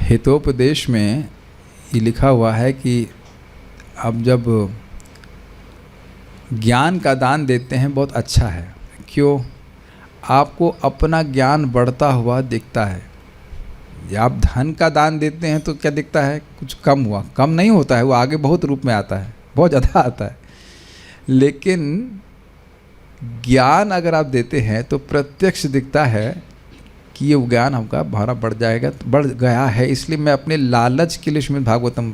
हितोपदेश में ये लिखा हुआ है कि अब जब ज्ञान का दान देते हैं बहुत अच्छा है। क्यों? आपको अपना ज्ञान बढ़ता हुआ दिखता है। या आप धन का दान देते हैं तो क्या दिखता है? कुछ कम हुआ, कम नहीं होता है, वो आगे बहुत रूप में आता है, बहुत ज़्यादा आता है। लेकिन ज्ञान अगर आप देते हैं तो प्रत्यक्ष दिखता है कि ये ज्ञान हमका भारा बढ़ जाएगा, बढ़ गया है, इसलिए मैं अपने लालच के लिए श्रीमद् भागवतम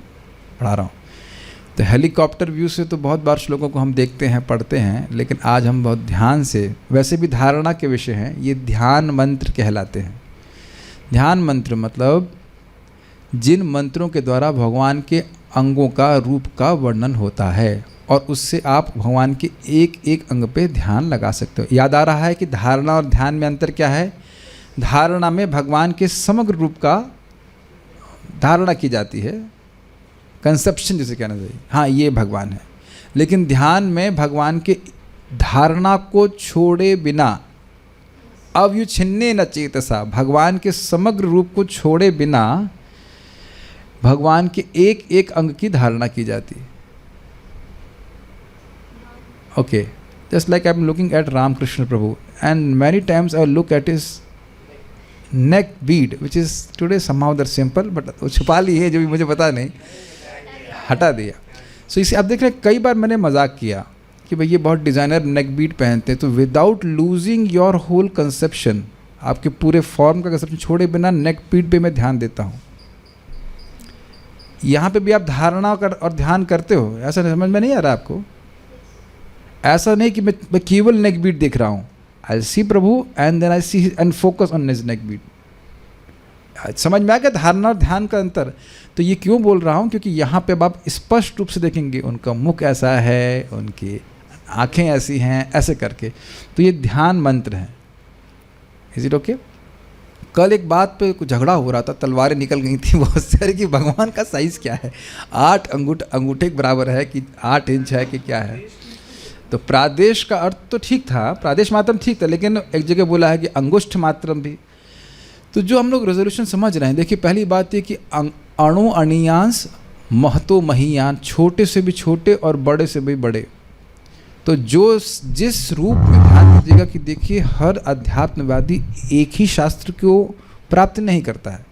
पढ़ा रहा हूँ। तो हेलीकॉप्टर व्यू से तो बहुत बार श्लोकों को हम देखते हैं, पढ़ते हैं, लेकिन आज हम बहुत ध्यान से, वैसे भी धारणा के विषय हैं, ये ध्यान मंत्र कहलाते हैं। ध्यान मंत्र मतलब जिन मंत्रों के द्वारा भगवान के अंगों का, रूप का वर्णन होता है और उससे आप भगवान के एक एक अंग पे ध्यान लगा सकते हो। याद आ रहा है कि धारणा और ध्यान में अंतर क्या है? धारणा में भगवान के समग्र रूप का धारणा की जाती है, कंसेप्शन जिसे कहना चाहिए, हाँ ये भगवान है। लेकिन ध्यान में भगवान के धारणा को छोड़े बिना, अव्युच्छिन्ने न चेतसा, भगवान के समग्र रूप को छोड़े बिना भगवान के एक एक अंग की धारणा की जाती है। Okay, just like I am looking at Ramakrishna Prabhu and many times I look at his neck bead which is today somehow that simple, but वो छुपा ली है, जो भी मुझे पता नहीं, हटा दिया। सो इसे आप देख रहे हैं, कई बार मैंने मजाक किया कि भाई ये बहुत डिज़ाइनर नेक बीड पहनते हैं, तो without losing your whole conception, आपके पूरे फॉर्म का कंसेप्शन छोड़े बिना नेक बीड पे मैं ध्यान देता हूँ। यहाँ पे भी आप धारणा कर और ध्यान करते हो, ऐसा समझ में नहीं आ रहा आपको? ऐसा नहीं कि मैं केवल नेक बीड देख रहा हूँ। I see Prabhu and then I see and focus on his neck bead. समझ में आ गया धारणा और ध्यान का अंतर? तो ये क्यों बोल रहा हूँ? क्योंकि यहाँ पे आप स्पष्ट रूप से देखेंगे उनका मुख ऐसा है, उनकी आँखें ऐसी हैं, ऐसे करके, तो ये ध्यान मंत्र हैं। Is it okay? कल एक बात पे कुछ झगड़ा हो रहा था, तलवारें निकल गई थी बहुत सारी कि भगवान का साइज़ क्या है, 8 अंगूठे के बराबर है कि 8 इंच है कि क्या है। तो प्रादेश का अर्थ तो ठीक था, प्रादेश मात्रम ठीक था, लेकिन एक जगह बोला है कि अंगुष्ठ मात्रम भी। तो जो हम लोग रेजोल्यूशन समझ रहे हैं, देखिए पहली बात ये कि अणु अणियांश महतो महीयान, छोटे से भी छोटे और बड़े से भी बड़े। तो जो जिस रूप में ध्यान दीजिएगा कि देखिए हर अध्यात्मवादी एक ही शास्त्र को प्राप्त नहीं करता है,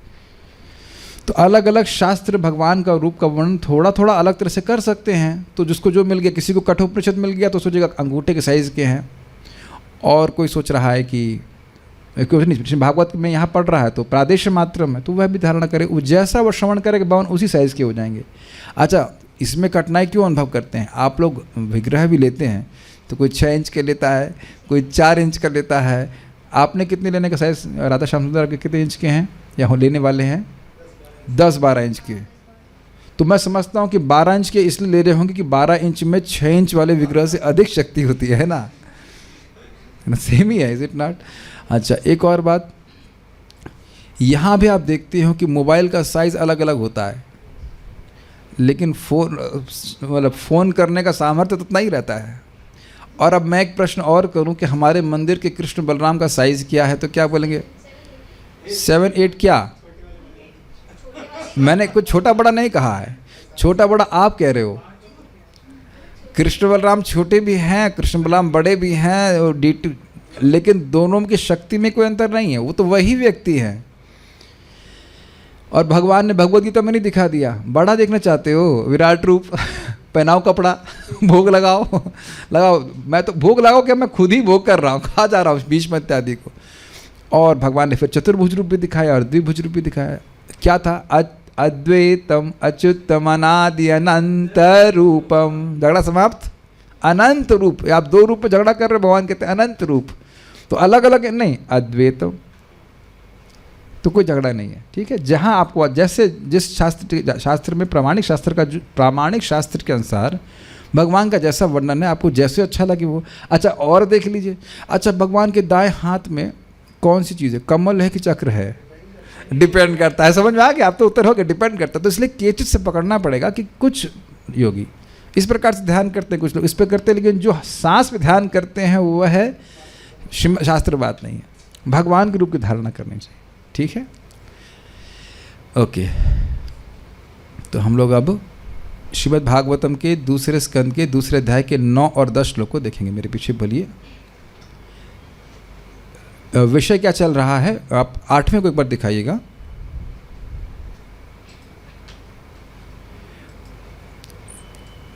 तो अलग अलग शास्त्र भगवान का रूप का वर्णन थोड़ा थोड़ा अलग तरह से कर सकते हैं। तो जिसको जो मिल गया, किसी को कठोपनिषद मिल गया तो सोचेगा अंगूठे के साइज़ के हैं, और कोई सोच रहा है कि कुछ नहीं, भागवत में यहाँ पढ़ रहा है तो प्रादेश मात्र में, तो वह भी धारणा करे, वो जैसा वो श्रवण करेगा भगवान उसी साइज़ के हो जाएंगे। अच्छा, इसमें कठिनाई क्यों अनुभव करते हैं? आप लोग विग्रह भी लेते हैं तो कोई 6 इंच के लेता है, कोई 4 इंच का लेता है। आपने कितने लेने का साइज़ राधा श्याम सुंदर के कितने इंच के हैं या लेने वाले हैं? 10-12 इंच के। तो मैं समझता हूँ कि 12 इंच के इसलिए ले रहे होंगे कि 12 इंच में 6 इंच वाले विग्रह से अधिक शक्ति होती है ना, सेम ही है, इज इट नॉट? अच्छा, एक और बात, यहाँ भी आप देखते हो कि मोबाइल का साइज़ अलग अलग होता है, लेकिन फ़ोन करने का सामर्थ्य तो उतना ही रहता है। और अब मैं एक प्रश्न और करूँ कि हमारे मंदिर के कृष्ण बलराम का साइज़ क्या है, तो क्या बोलेंगे? 7-8 क्या? मैंने कुछ छोटा बड़ा नहीं कहा है, छोटा बड़ा आप कह रहे हो। कृष्ण बलराम छोटे भी हैं, कृष्ण बलराम बड़े भी हैं, और लेकिन दोनों की शक्ति में कोई अंतर नहीं है, वो तो वही व्यक्ति हैं। और भगवान ने भगवद गीता में नहीं दिखा दिया। बड़ा देखना चाहते हो? विराट रूप पहनाओ कपड़ा, भोग लगाओ। मैं तो भोग लगाओ क्या, मैं खुद ही भोग कर रहा हूँ, खा जा रहा हूँ बीच में इत्यादि को। और भगवान ने फिर चतुर्भुज रूप भी दिखाया और द्विभुज रूप भी दिखाया। क्या था? अद्वैतम अच्युतम अनादि अनंत रूपम। झगड़ा समाप्त। अनंत रूप, आप 2 रूप में झगड़ा कर रहे, भगवान कहते हैं अनंत रूप। तो अलग अलग नहीं, अद्वैतम, तो कोई झगड़ा नहीं है, ठीक है। जहाँ आपको जैसे जिस शास्त्र में प्रामाणिक शास्त्र के अनुसार भगवान का जैसा वर्णन है, आपको जैसे अच्छा लगे वो। अच्छा, और देख लीजिए, अच्छा भगवान के दाएं हाथ में कौन सी चीज़ है? कमल है कि चक्र है? डिपेंड करता है। समझ में आ गया? आप तो उत्तर हो गया, डिपेंड करता है। तो इसलिए केचित से पकड़ना पड़ेगा कि कुछ योगी इस प्रकार से ध्यान करते हैं, कुछ लोग इस पर करते हैं, लेकिन जो सांस पे ध्यान करते हैं वह है शास्त्र बात नहीं है, भगवान के रूप की धारणा करनी चाहिए, ठीक है। ओके, तो हम लोग अब श्रीमद् भागवतम के दूसरे स्कंद के दूसरे अध्याय के 9 और 10 श्लोक को देखेंगे। मेरे पीछे बोलिए, विषय क्या चल रहा है। आप 8वें को एक बार दिखाइएगा।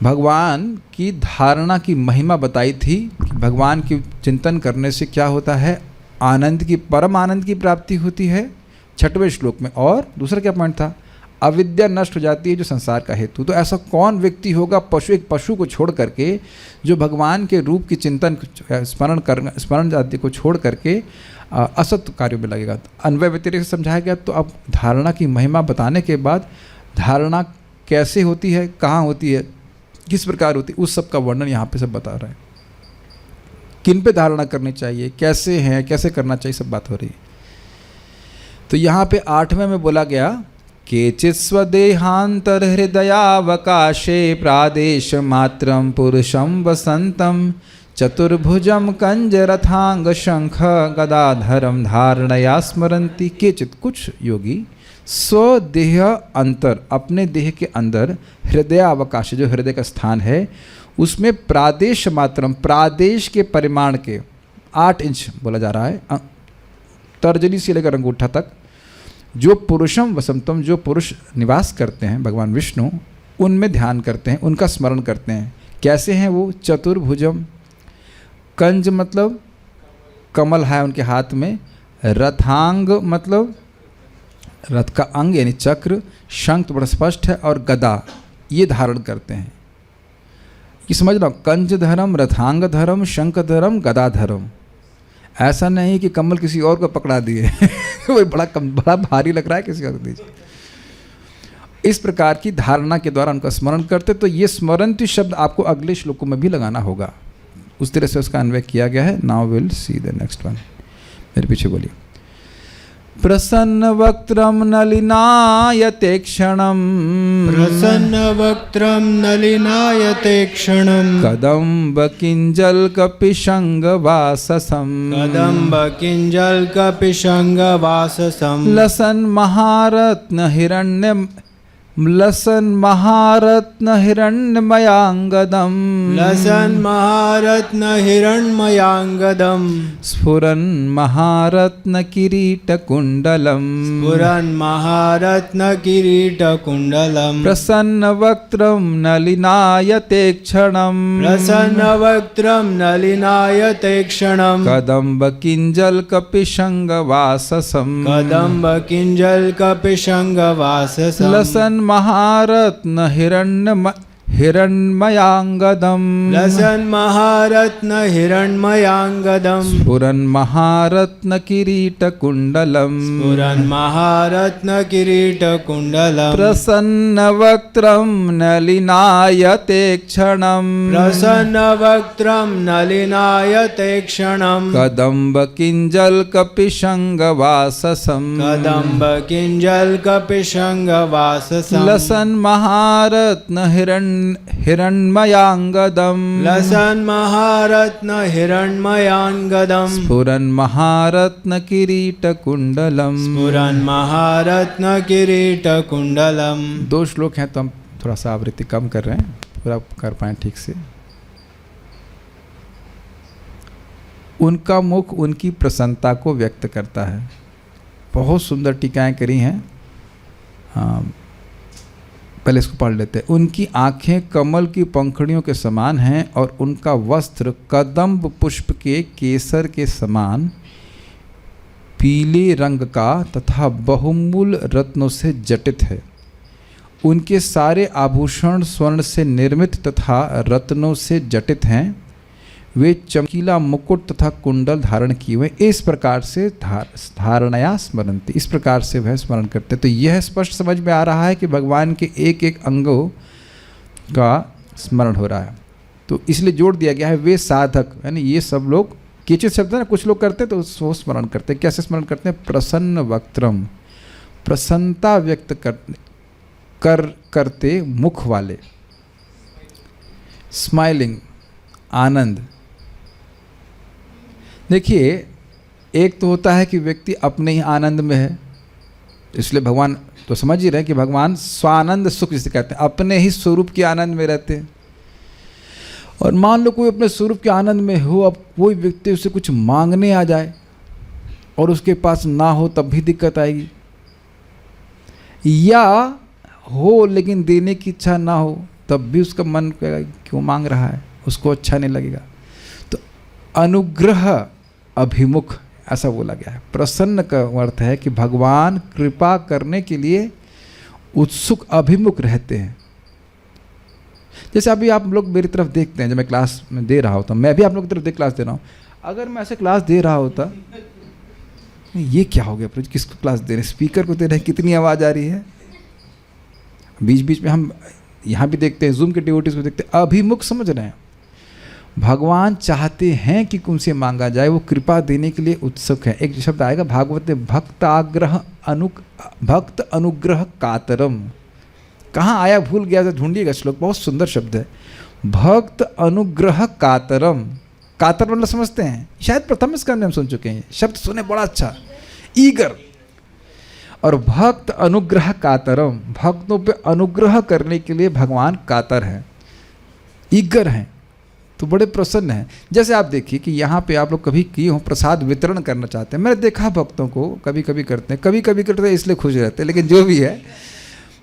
भगवान की धारणा की महिमा बताई थी कि भगवान की चिंतन करने से क्या होता है, आनंद की, परम आनंद की प्राप्ति होती है 6वें श्लोक में। और दूसरा क्या पॉइंट था, अविद्या नष्ट हो जाती है जो संसार का हेतु। तो ऐसा कौन व्यक्ति होगा एक पशु को छोड़ करके जो भगवान के रूप की चिंतन स्मरण आदि को छोड़ करके असत्य कार्यों में लगेगा। अन्वय व्यतिरेक से समझाया गया। तो अब धारणा की महिमा बताने के बाद धारणा कैसे होती है, कहाँ होती है, किस प्रकार होती है, उस सब का वर्णन यहाँ पे सब बता रहा है। किन पे धारणा करनी चाहिए, कैसे हैं, कैसे करना चाहिए, सब बात हो रही है। तो यहाँ पे 8वें में बोला गया, केचित् स्वदेहांतर हृदयावकाशे प्रादेश मात्रम पुरुषम वसंतम चतुर्भुजम कंजरथांग शंख गदाधरम धारणया स्मरन्ति। केचित्, कुछ योगी, स्वदेह अंतर, अपने देह के अंदर, हृदयावकाश, जो हृदय का स्थान है, उसमें प्रादेश मात्रम, प्रादेश के परिमाण के 8 इंच बोला जा रहा है, तर्जनी से लेकर अंगूठा तक, जो पुरुषम वसंतम, जो पुरुष निवास करते हैं भगवान विष्णु, उनमें ध्यान करते हैं, उनका स्मरण करते हैं। कैसे हैं वो, चतुर्भुजम, कंज मतलब कमल है उनके हाथ में, रथांग मतलब रथ का अंग यानी चक्र, शंख तो बड़ा स्पष्ट है, और गदा ये धारण करते हैं। ये समझ लो, कंज धर्म, रथांग धर्म, शंख धर्म, गदा धर्म। ऐसा नहीं कि कमल किसी और को पकड़ा दिए वो बड़ा भारी लग रहा है, किसी और को दीजिए। इस प्रकार की धारणा के द्वारा उनका स्मरण करते। तो ये स्मरणति शब्द आपको अगले श्लोकों में भी लगाना होगा, उस तरह से उसका अन्वय किया गया है। Now will see the next one. मेरे पीछे बोलिए, प्रसन्न वक्त्रम नलिनायते क्षणम, प्रसन्न वक्त्रम नलिनायते क्षणम, कदम्ब किंजल कपिशंग वाससम, कदम्ब किंजल कपिशंग वाससम, लसन महारत्न हिरण्य, लसन महारत्न हिरण्यमयांगदम, लसन महारत्न हिरण्मयांगदम, स्फुरन महारत्न किरीट कुंडलम, स्फुरन महारत्न किरीट कुंडलम, प्रसन्न वक्त्रम नलिनायते क्षणम, प्रसन्न वक्त्रम नलिनायते क्षणम, कदम्ब किंजल कपिशंग वाससम, कदम्ब किंजल कपिशंग वाससम, लसन महारत्न हिरण्मयांगदम, लसन महारत्न हिरण्मयांगदम, स्फुरन महारत्न किरीट कुंडलम, स्फुरन महारत्न किरीट कुंडलम, प्रसन्न वक्त्रम नलिनायते क्षणम, प्रसन्न वक्त्रम नलिनायते क्षणम, कदम्ब किंजल कपिशंग वाससम, कदम्ब किंजल कपिशंग वाससम, लसन महारत्न हिरण्मयांगदम, लसन महारत्न हिरण्मयांगदम, स्फुरन महारत्न किरीट कुंडलम। स्फुरन महारत्न किरीट कुंडलम। 2 श्लोक हैं तो हम थोड़ा सा आवृत्ति कम कर रहे हैं, पूरा कर पाएं ठीक से। उनका मुख उनकी प्रसन्नता को व्यक्त करता है। बहुत सुंदर टीकाएं करी हैं। पहले इसको पढ़ लेते हैं। उनकी आंखें कमल की पंखुड़ियों के समान हैं और उनका वस्त्र कदम्ब पुष्प के केसर के समान पीले रंग का तथा बहुमूल्य रत्नों से जटित है। उनके सारे आभूषण स्वर्ण से निर्मित तथा रत्नों से जटित हैं। वे चमकीला मुकुट तथा कुंडल धारण किए हुए इस प्रकार से धारणया स्मरन्ति, इस प्रकार से वह स्मरण करते। तो यह स्पष्ट समझ में आ रहा है कि भगवान के एक एक अंगों का स्मरण हो रहा है। तो इसलिए जोड़ दिया गया है वे साधक, यानी ये सब लोग, किचित शब्द है ना, कुछ लोग करते तो वो स्मरण करते। कैसे स्मरण करते हैं? प्रसन्न वक्त्रम, प्रसन्नता व्यक्त करते मुख वाले, स्माइलिंग, आनंद। देखिए, एक तो होता है कि व्यक्ति अपने ही आनंद में है, इसलिए भगवान तो समझ ही रहे हैं कि भगवान स्वानंद सुख जिसे कहते हैं, अपने ही स्वरूप के आनंद में रहते हैं। और मान लो कोई अपने स्वरूप के आनंद में हो, अब कोई व्यक्ति उससे कुछ मांगने आ जाए और उसके पास ना हो तब भी दिक्कत आएगी, या हो लेकिन देने की इच्छा ना हो तब भी उसका मन कहेगा क्यों मांग रहा है, उसको अच्छा नहीं लगेगा। तो अनुग्रह अभिमुख ऐसा बोला गया है। प्रसन्न का अर्थ है कि भगवान कृपा करने के लिए उत्सुक अभिमुख रहते हैं। जैसे अभी आप लोग मेरी तरफ देखते हैं, जब मैं क्लास में दे रहा होता, मैं भी आप लोग की तरफ देख क्लास दे रहा हूँ। अगर मैं ऐसे क्लास दे रहा होता, ये क्या हो गया प्रभु, किसको क्लास दे रहे हैं, स्पीकर को दे रहे हैं, कितनी आवाज़ आ रही है। बीच बीच में हम यहाँ भी देखते हैं, जूम के डिवोटीज को देखते हैं, अभिमुख समझ रहे हैं। भगवान चाहते हैं कि उनसे मांगा जाए, वो कृपा देने के लिए उत्सुक है। एक शब्द आएगा भागवत में, भक्त अनुग्रह कातरम। कहाँ आया भूल गया तो ढूंढिएगा श्लोक, बहुत सुंदर शब्द है। भक्त अनुग्रह कातरम, कातर मतलब समझते हैं, शायद प्रथम स्कंद में हम सुन चुके हैं, शब्द सुने बड़ा अच्छा, ईगर। और भक्त अनुग्रह कातरम, भक्तों पे अनुग्रह करने के लिए भगवान कातर हैं, ईगर हैं, तो बड़े प्रसन्न हैं। जैसे आप देखिए कि यहाँ पे आप लोग कभी किए हो प्रसाद वितरण करना चाहते हैं, मैंने देखा भक्तों को कभी कभी करते हैं इसलिए खुश रहते हैं, लेकिन जो भी है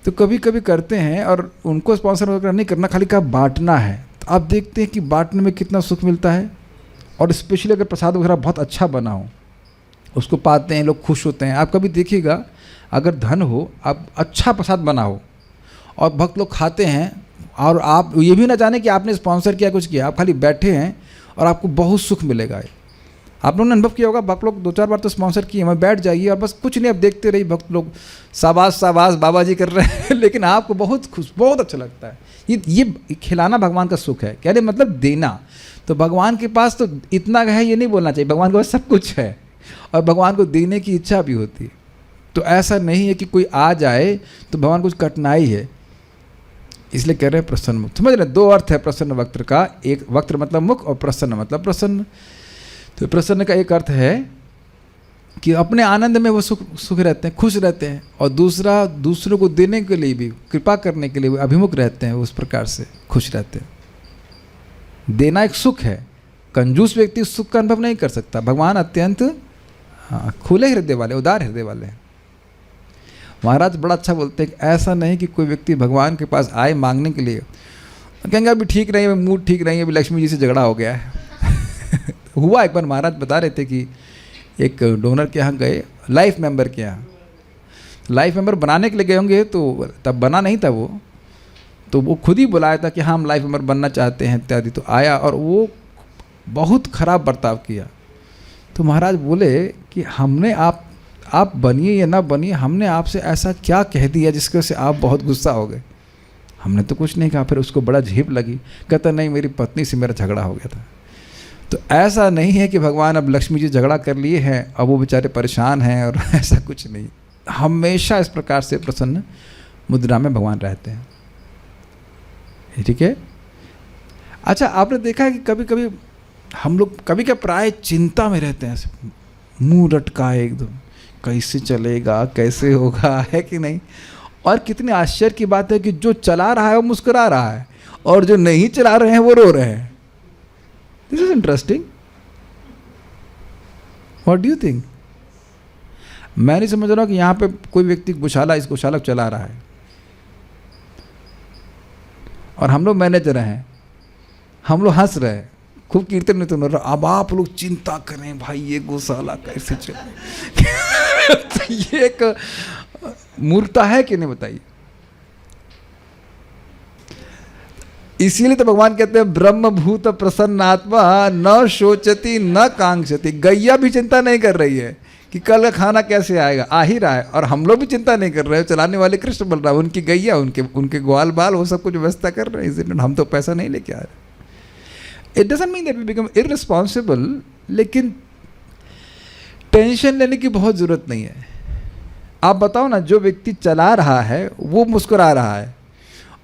तो कभी कभी करते हैं। और उनको स्पॉन्सर वगैरह नहीं करना, खाली का बांटना है। तो आप देखते हैं कि बांटने में कितना सुख मिलता है। और स्पेशली अगर प्रसाद वगैरह बहुत अच्छा बना हो, उसको पाते हैं, लोग खुश होते हैं। आप कभी देखिएगा, अगर धन हो, आप अच्छा प्रसाद बना हो और भक्त लोग खाते हैं, और आप ये भी ना जाने कि आपने स्पॉन्सर किया, कुछ किया, आप खाली बैठे हैं और आपको बहुत सुख मिलेगा। आप लोगों ने अनुभव किया होगा, भक्त लोग 2-4 बार तो स्पॉन्सर किए, मैं बैठ जाइए और बस कुछ नहीं, अब देखते रहिए, भक्त लोग शाबाश शाबाश बाबा जी कर रहे हैं लेकिन आपको बहुत खुश, बहुत अच्छा लगता है। ये खिलाना भगवान का सुख है। कह रहे मतलब देना। तो भगवान के पास तो इतना है ये नहीं बोलना चाहिए, भगवान के पास सब कुछ है और भगवान को देने की इच्छा भी होती है। तो ऐसा नहीं है कि कोई आ जाए तो भगवान कुछ कठिनाई है, इसलिए कह रहे हैं प्रसन्न मुख। समझ रहे, 2 अर्थ है प्रसन्न वक्त्र का, एक वक्त्र मतलब मुख और प्रसन्न मतलब प्रसन्न। तो प्रसन्न का एक अर्थ है कि अपने आनंद में वो सुख रहते हैं, खुश रहते हैं, और दूसरा दूसरों को देने के लिए भी, कृपा करने के लिए भी अभिमुख रहते हैं, उस प्रकार से खुश रहते हैं। देना एक सुख है, कंजूस व्यक्ति उस सुख का अनुभव नहीं कर सकता। भगवान अत्यंत खुले हृदय वाले, उदार हृदय वाले हैं। महाराज बड़ा अच्छा बोलते हैं कि ऐसा नहीं कि कोई व्यक्ति भगवान के पास आए मांगने के लिए, कहेंगे अभी ठीक नहीं है, मूड ठीक नहीं है, अभी लक्ष्मी जी से झगड़ा हो गया है हुआ एक बार, महाराज बता रहे थे कि एक डोनर के यहाँ गए, लाइफ मेंबर के यहाँ, लाइफ मेंबर बनाने के लिए गए होंगे, तो तब बना नहीं था वो, तो वो खुद ही बुलाया था कि हाँ हम लाइफ मेंबर बनना चाहते हैं इत्यादि। तो आया और वो बहुत खराब बर्ताव किया। तो महाराज बोले कि हमने आप बनिए या ना बनिए, हमने आपसे ऐसा क्या कह दिया जिसके वजह से आप बहुत गुस्सा हो गए। हमने तो कुछ नहीं कहा। फिर उसको बड़ा झेप लगी, कहता नहीं मेरी पत्नी से मेरा झगड़ा हो गया था। तो ऐसा नहीं है कि भगवान अब लक्ष्मी जी झगड़ा कर लिए हैं, अब वो बेचारे परेशान हैं, और ऐसा कुछ नहीं। हमेशा इस प्रकार से प्रसन्न मुद्रा में भगवान रहते हैं। ठीक है। अच्छा, आपने देखा है कि कभी कभी हम लोग कभी क्या प्राय चिंता में रहते हैं, मुंह लटकाए एकदम, कैसे चलेगा, कैसे होगा, है कि नहीं। और कितने आश्चर्य की बात है कि जो चला रहा है वो मुस्कुरा रहा है, और जो नहीं चला रहे हैं वो रो रहे हैं। This is interesting. What do you think? मैं नहीं समझ रहा कि यहाँ पे कोई व्यक्ति गौशाला, इस गौशाला को चला रहा है, और हम लोग मैनेजर हैं, हम लोग हंस रहे हैं, खूब कीर्तन में तो न रहा। अब आप लोग चिंता करें भाई ये गौशाला कैसे चले तो ये एक मूर्खता है कि नहीं, बताइए। इसीलिए तो भगवान कहते हैं ब्रह्मभूत प्रसन्नात्मा न शोचती न कांक्षती। गैया भी चिंता नहीं कर रही है कि कल का खाना कैसे आएगा, आ ही रहा है, और हम लोग भी चिंता नहीं कर रहे हैं। चलाने वाले कृष्ण बलराम, उनकी गैया, उनके ग्वाल बाल, वो सब कुछ व्यवस्था कर रहे हैं, हम तो पैसा नहीं लेके आ रहे। It doesn't mean that we become irresponsible, लेकिन टेंशन लेने की बहुत ज़रूरत नहीं है। आप बताओ ना, जो व्यक्ति चला रहा है वो मुस्कुरा रहा है,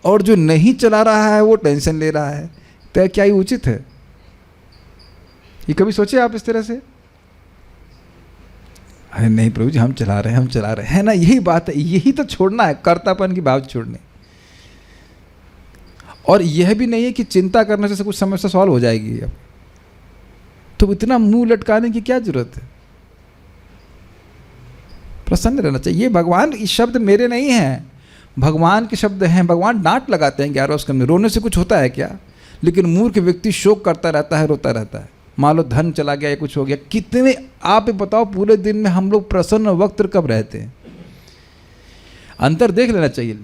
और जो नहीं चला रहा है वो टेंशन ले रहा है, तो क्या ये उचित है? ये कभी सोचे आप इस तरह से? अरे नहीं प्रभु जी, हम चला रहे हैं, हम चला रहे हैं ना, यही बात है, यही तो छोड़ना है, कर्तापन की भाव छोड़ने। और यह भी नहीं है कि चिंता करने से कुछ समस्या सॉल्व हो जाएगी। अब तो इतना मुंह लटकाने की क्या जरूरत है? प्रसन्न रहना चाहिए। भगवान, ये शब्द मेरे नहीं हैं, भगवान के शब्द हैं। भगवान डांट लगाते हैं 11वें स्कंद में, रोने से कुछ होता है क्या? लेकिन मूर्ख व्यक्ति शोक करता रहता है, रोता रहता है। मान लो धन चला गया या कुछ हो गया, कितने, आप ही बताओ, पूरे दिन में हम लोग प्रसन्न वक्त कब रहते हैं? अंतर देख लेना चाहिए।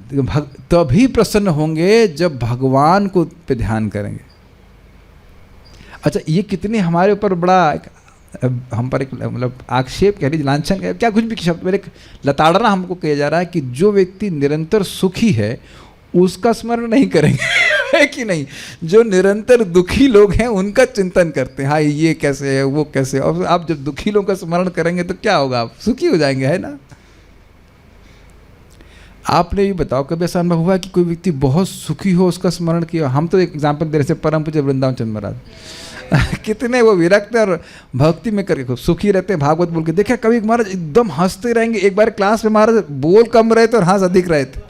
तभी प्रसन्न होंगे जब भगवान को पे ध्यान करेंगे। अच्छा, ये कितनी हमारे ऊपर बड़ा हम पर एक मतलब आक्षेप कह लीजिए, लांछन कह, क्या कुछ भी शब्द, मेरे लताड़ना हमको कहा जा रहा है कि जो व्यक्ति निरंतर सुखी है उसका स्मरण नहीं करेंगे है कि नहीं? जो निरंतर दुखी लोग हैं उनका चिंतन करते हैं, हाँ ये कैसे है, वो कैसे है। और आप जब दुखी लोगों का स्मरण करेंगे तो क्या होगा? आप सुखी हो जाएंगे, है ना? आपने भी बताओ, कभी ऐसा अनुभव हुआ कि कोई व्यक्ति बहुत सुखी हो, उसका स्मरण किया? हम तो एक एग्जाम्पल दे रहे थे, परम पूज्य वृंदावन चंद्र महाराज कितने वो विरक्त और भक्ति में करके खूब सुखी रहते हैं, भागवत बोल के। देखा कभी महाराज एकदम हंसते रहेंगे। एक बार क्लास में महाराज बोल कम रहे थे और हंस अधिक रहे थे।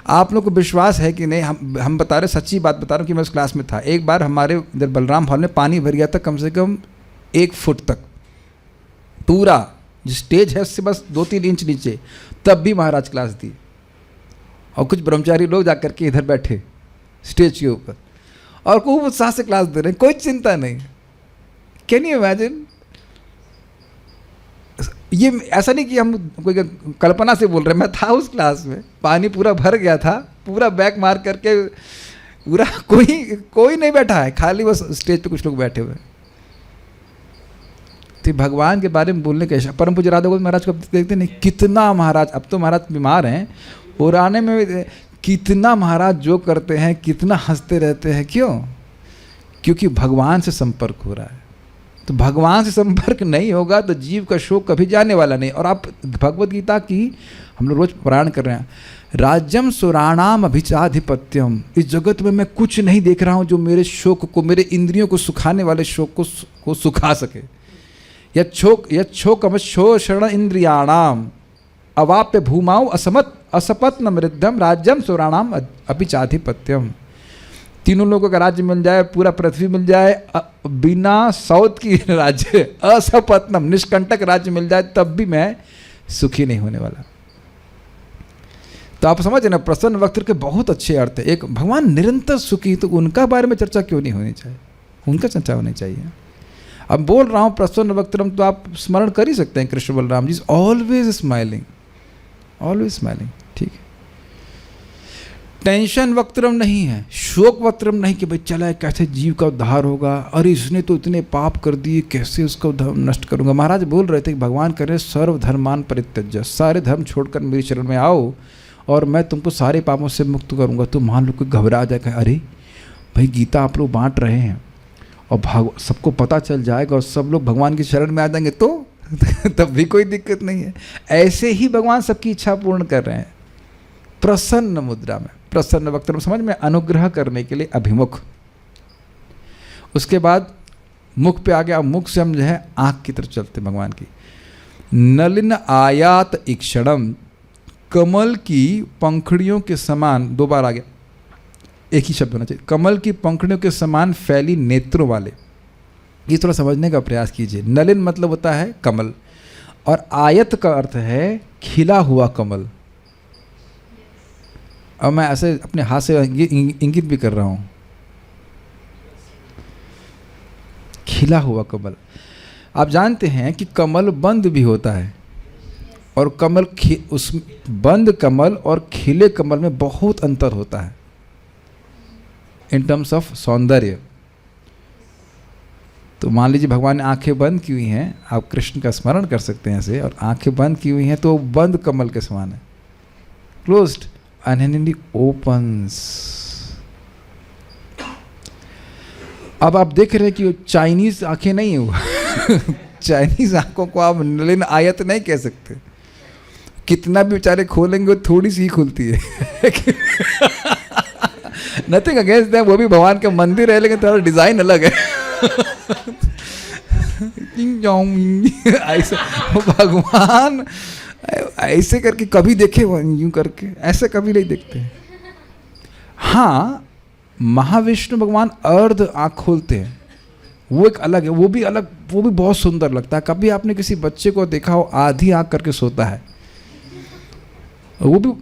आप लोग को विश्वास है कि नहीं, हम बता रहे, सच्ची बात बता रहा हूँ कि मैं उस क्लास में था। एक बार हमारे इधर बलराम हॉल में पानी भर गया था, कम से कम 1 फुट तक, पूरा जो स्टेज है उससे बस 2-3 इंच नीचे। तब भी महाराज क्लास दी और कुछ ब्रह्मचारी लोग जाकर के इधर बैठे स्टेज के ऊपर और खूब उत्साह से क्लास दे रहे हैं, कोई चिंता नहीं। Can you imagine? ये ऐसा नहीं कि हम कोई कल्पना से बोल रहे हैं, मैं था उस क्लास में, पानी पूरा भर गया था, पूरा बैक मार करके पूरा, कोई नहीं बैठा है, खाली बस स्टेज पे कुछ लोग बैठे हुए। तो भगवान के बारे में बोलने का परम पूज्य राधा गोविंद महाराज को देखते नहीं, कितना महाराज, अब तो महाराज बीमार हैं, पुराने में कितना महाराज जो करते हैं, कितना हंसते रहते हैं। क्यों? क्योंकि भगवान से संपर्क हो रहा है। तो भगवान से संपर्क नहीं होगा तो जीव का शोक कभी जाने वाला नहीं। और आप भगवत गीता की हम लोग रोज पारायण कर रहे हैं, राज्यम सुराणाम अभिचाधिपत्यम, इस जगत में मैं कुछ नहीं देख रहा हूँ जो मेरे शोक को, मेरे इंद्रियों को सुखाने वाले शोक को सुखा सके। यच्छोकम शोषण इंद्रियाणाम अवाप्य भूमाओ असपत्न मृद्धम राज्यम सुराणाम अभिचाधिपत्यम। तीनों लोगों का राज्य मिल जाए, पूरा पृथ्वी मिल जाए, बिना सौत की राज्य, असपत्नम, निष्कंटक राज्य मिल जाए, तब भी मैं सुखी नहीं होने वाला। तो आप समझ ना, प्रसन्न वक्त के बहुत अच्छे अर्थ है। एक, भगवान निरंतर सुखी, तो उनका बारे में चर्चा क्यों नहीं होनी चाहिए? उनका चर्चा होनी चाहिए। अब बोल रहा हूँ प्रसन्न वक्तरम, तो आप स्मरण कर ही सकते हैं Krishna Balram ji, always smiling, always smiling, ठीक है। टेंशन वक्तरम नहीं है, शोक वक्तरम नहीं कि भाई चला कैसे जीव का उद्धार होगा, अरे इसने तो इतने पाप कर दिए, कैसे उसका नष्ट करूंगा। महाराज बोल रहे थे कि भगवान करे सर्व धर्मान परित्यज्य, सारे धर्म छोड़कर मेरे शरण में आओ और मैं तुमको सारे पापों से मुक्त करूंगा। तो मान लो कोई घबरा जाएगा, अरे भाई गीता आप लोग बांट रहे हैं और सबको पता चल जाएगा और सब लोग भगवान की शरण में आ जाएंगे तो तब भी कोई दिक्कत नहीं है। ऐसे ही भगवान सबकी इच्छा पूर्ण कर रहे हैं, प्रसन्न मुद्रा में, प्रसन्न वक्त में, समझ में, अनुग्रह करने के लिए अभिमुख। उसके बाद मुख पे आ गया, मुख से हम जो है आँख की तरफ चलते भगवान की। नलिन आयात इक्षणम, कमल की पंखड़ियों के समान, 2 बार आ गया, एक ही शब्द होना चाहिए, कमल की पंखड़ियों के समान फैली नेत्रों वाले। ये थोड़ा समझने का प्रयास कीजिए। नलिन मतलब होता है कमल, और आयत का अर्थ है खिला हुआ कमल। और मैं ऐसे अपने हाथ से इंगित भी कर रहा हूँ, खिला हुआ कमल। आप जानते हैं कि कमल बंद भी होता है, और कमल उस बंद कमल और खिले कमल में बहुत अंतर होता है इन टर्म्स ऑफ सौंदर्य। तो मान लीजिए भगवान ने आंखें बंद की हुई हैं, आप कृष्ण का स्मरण कर सकते हैं ऐसे, और आंखें बंद की हुई हैं तो बंद कमल के समान है, क्लोज्ड and opens। अब आप देख रहे हैं कि चाइनीज आंखें नहीं है वो चाइनीज आंखों को आप नलिन आयत नहीं कह सकते, कितना भी बेचारे खोलेंगे थोड़ी सी ही खुलती है नथिंग अगेंस्ट दैट, वो भी भगवान का मंदिर है लेकिन थोड़ा डिजाइन अलग है ऐसे भगवान ऐसे करके कभी देखे वो यूं करके, ऐसे कभी नहीं देखते। हाँ, महाविष्णु भगवान अर्ध आँख खोलते हैं, वो एक अलग है, वो भी अलग, वो भी बहुत सुंदर लगता है। कभी आपने किसी बच्चे को देखा हो आधी आँख करके सोता है, वो भी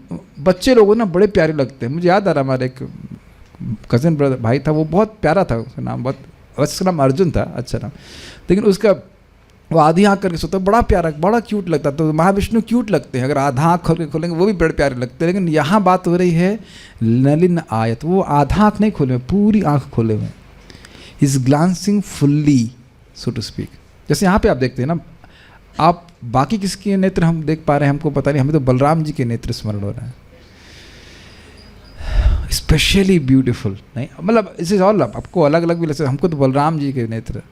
बच्चे लोगों ना बड़े प्यारे लगते हैं। मुझे याद आ रहा, हमारे एक कज़न ब्रदर भाई था, वो बहुत प्यारा था, उसका नाम बहुत, उसका नाम अर्जुन था, अच्छा नाम, लेकिन उसका वो आधी आँख करके सोता, बड़ा प्यारा, बड़ा क्यूट लगता। तो महाविष्णु क्यूट लगते हैं, अगर आधा आँख खोल के खोलेंगे वो भी बड़े प्यारे लगते हैं। लेकिन यहाँ बात हो रही है नलिन आयत, वो आधा आँख नहीं खोले हुए, पूरी आँख खोले हुए, is glancing fully so to speak. जैसे यहाँ पे आप देखते हैं ना, आप बाकी किसके नेत्र हम देख पा रहे हैं हमको पता नहीं, हमें तो बलराम जी के नेत्र स्मरण हो रहा है, स्पेशली ब्यूटीफुल। नहीं मतलब इस इज ऑल, आपको अलग अलग भी लगता है, हमको तो बलराम जी के नेत्र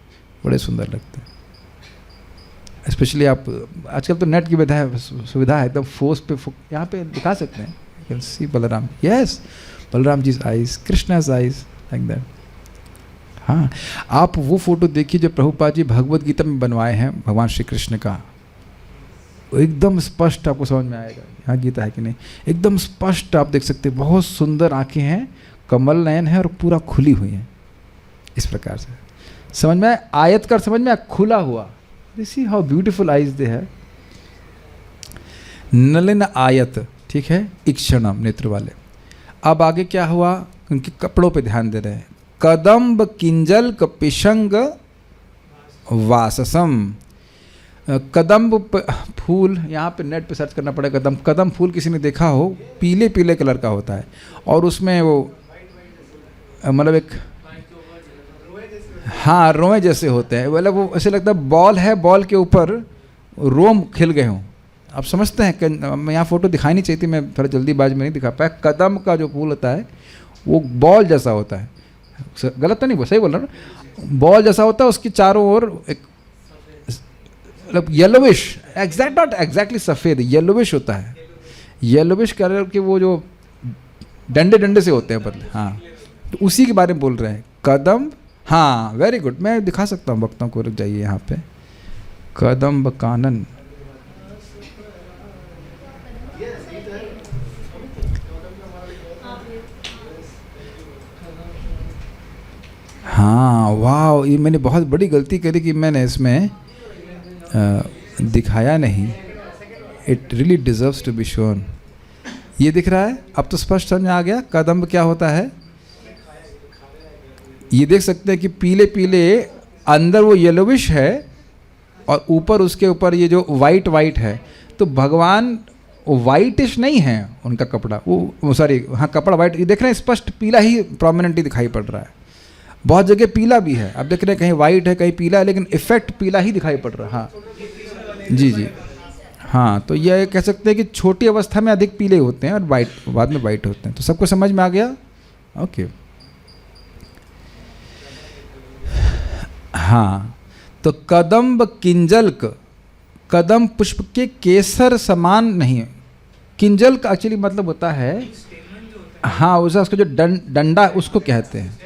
बड़े सुंदर लगते हैं। स्पेशली आप आजकल तो नेट की सुविधा है, एकदम फोर्स पे यहाँ पे दिखा सकते हैं, you can see Balaram, yes Balaram ji eyes, Krishna's eyes, like that. हाँ, आप वो फोटो देखिए जो प्रभुपाद जी भगवत गीता में बनवाए हैं भगवान श्री कृष्ण का, एकदम स्पष्ट आपको समझ में आएगा, यहाँ गीता है कि नहीं, एकदम स्पष्ट आप देख सकते हैं, बहुत सुंदर आंखें हैं, कमल नयन है और पूरा खुली हुई है, इस प्रकार से समझ में आयत कर, समझ में खुला हुआ, सी हाउ ब्यूटीफुल आइज दे है। नलिन आयत, ठीक है, इक्षणम नेत्र वाले। अब आगे क्या हुआ, उनके कपड़ों पे ध्यान दे रहे हैं। कदम्ब किंजल कपिशंग वाससम, कदम्ब फूल, यहाँ पे नेट पे सर्च करना पड़ेगा, कदम फूल किसी ने देखा हो, पीले पीले कलर का होता है, और उसमें वो मतलब एक, हाँ रोए जैसे होते हैं, मतलब वो ऐसे लगता है बॉल है, बॉल के ऊपर रोम खिल गए हों। आप समझते हैं, मैं यहाँ फोटो दिखाई नहीं चाहिए थी, मैं थोड़ा जल्दीबाजी में नहीं दिखा पाया। कदम का जो फूल होता है वो बॉल जैसा होता है, गलत तो नहीं, सही बोल रहा ना, बॉल जैसा होता है, उसकी चारों ओर एक मतलब येलोविश, एग्जैक्ट नॉट एग्जैक्टली सफ़ेद, येलोविश होता है, येलोविश कलर के वो जो डंडे डंडे से होते हैं बदले, हाँ, तो उसी के बारे में बोल रहे हैं कदम। हाँ वेरी गुड, मैं दिखा सकता हूँ भक्तों को, रुक जाइए यहाँ पे, कदम्ब कानन, हाँ वाह, ये मैंने बहुत बड़ी गलती करी कि मैंने इसमें दिखाया नहीं, it really deserves to be shown. ये दिख रहा है, अब तो स्पष्ट समझ में आ गया कदम्ब क्या होता है। ये देख सकते हैं कि पीले पीले अंदर वो येलोविश है और ऊपर उसके ऊपर ये जो वाइट वाइट है, तो भगवान वाइटिश नहीं है उनका कपड़ा, वो सॉरी हाँ कपड़ा वाइट, ये देख रहे हैं स्पष्ट पीला ही प्रोमिनेंटली दिखाई पड़ रहा है, बहुत जगह पीला भी है, आप देख रहे हैं कहीं वाइट है कहीं पीला है, लेकिन इफेक्ट पीला ही दिखाई पड़ रहा है। हाँ जी जी, हाँ तो यह कह सकते हैं कि छोटी अवस्था में अधिक पीले होते हैं और वाइट बाद में वाइट होते हैं। तो सबको समझ में आ गया, ओके। हाँ, तो कदम्ब किंजल्क, कदम पुष्प के केसर समान नहीं है, किंजल का एक्चुअली मतलब होता है, हाँ उसका जो डंडा उसको कहते हैं,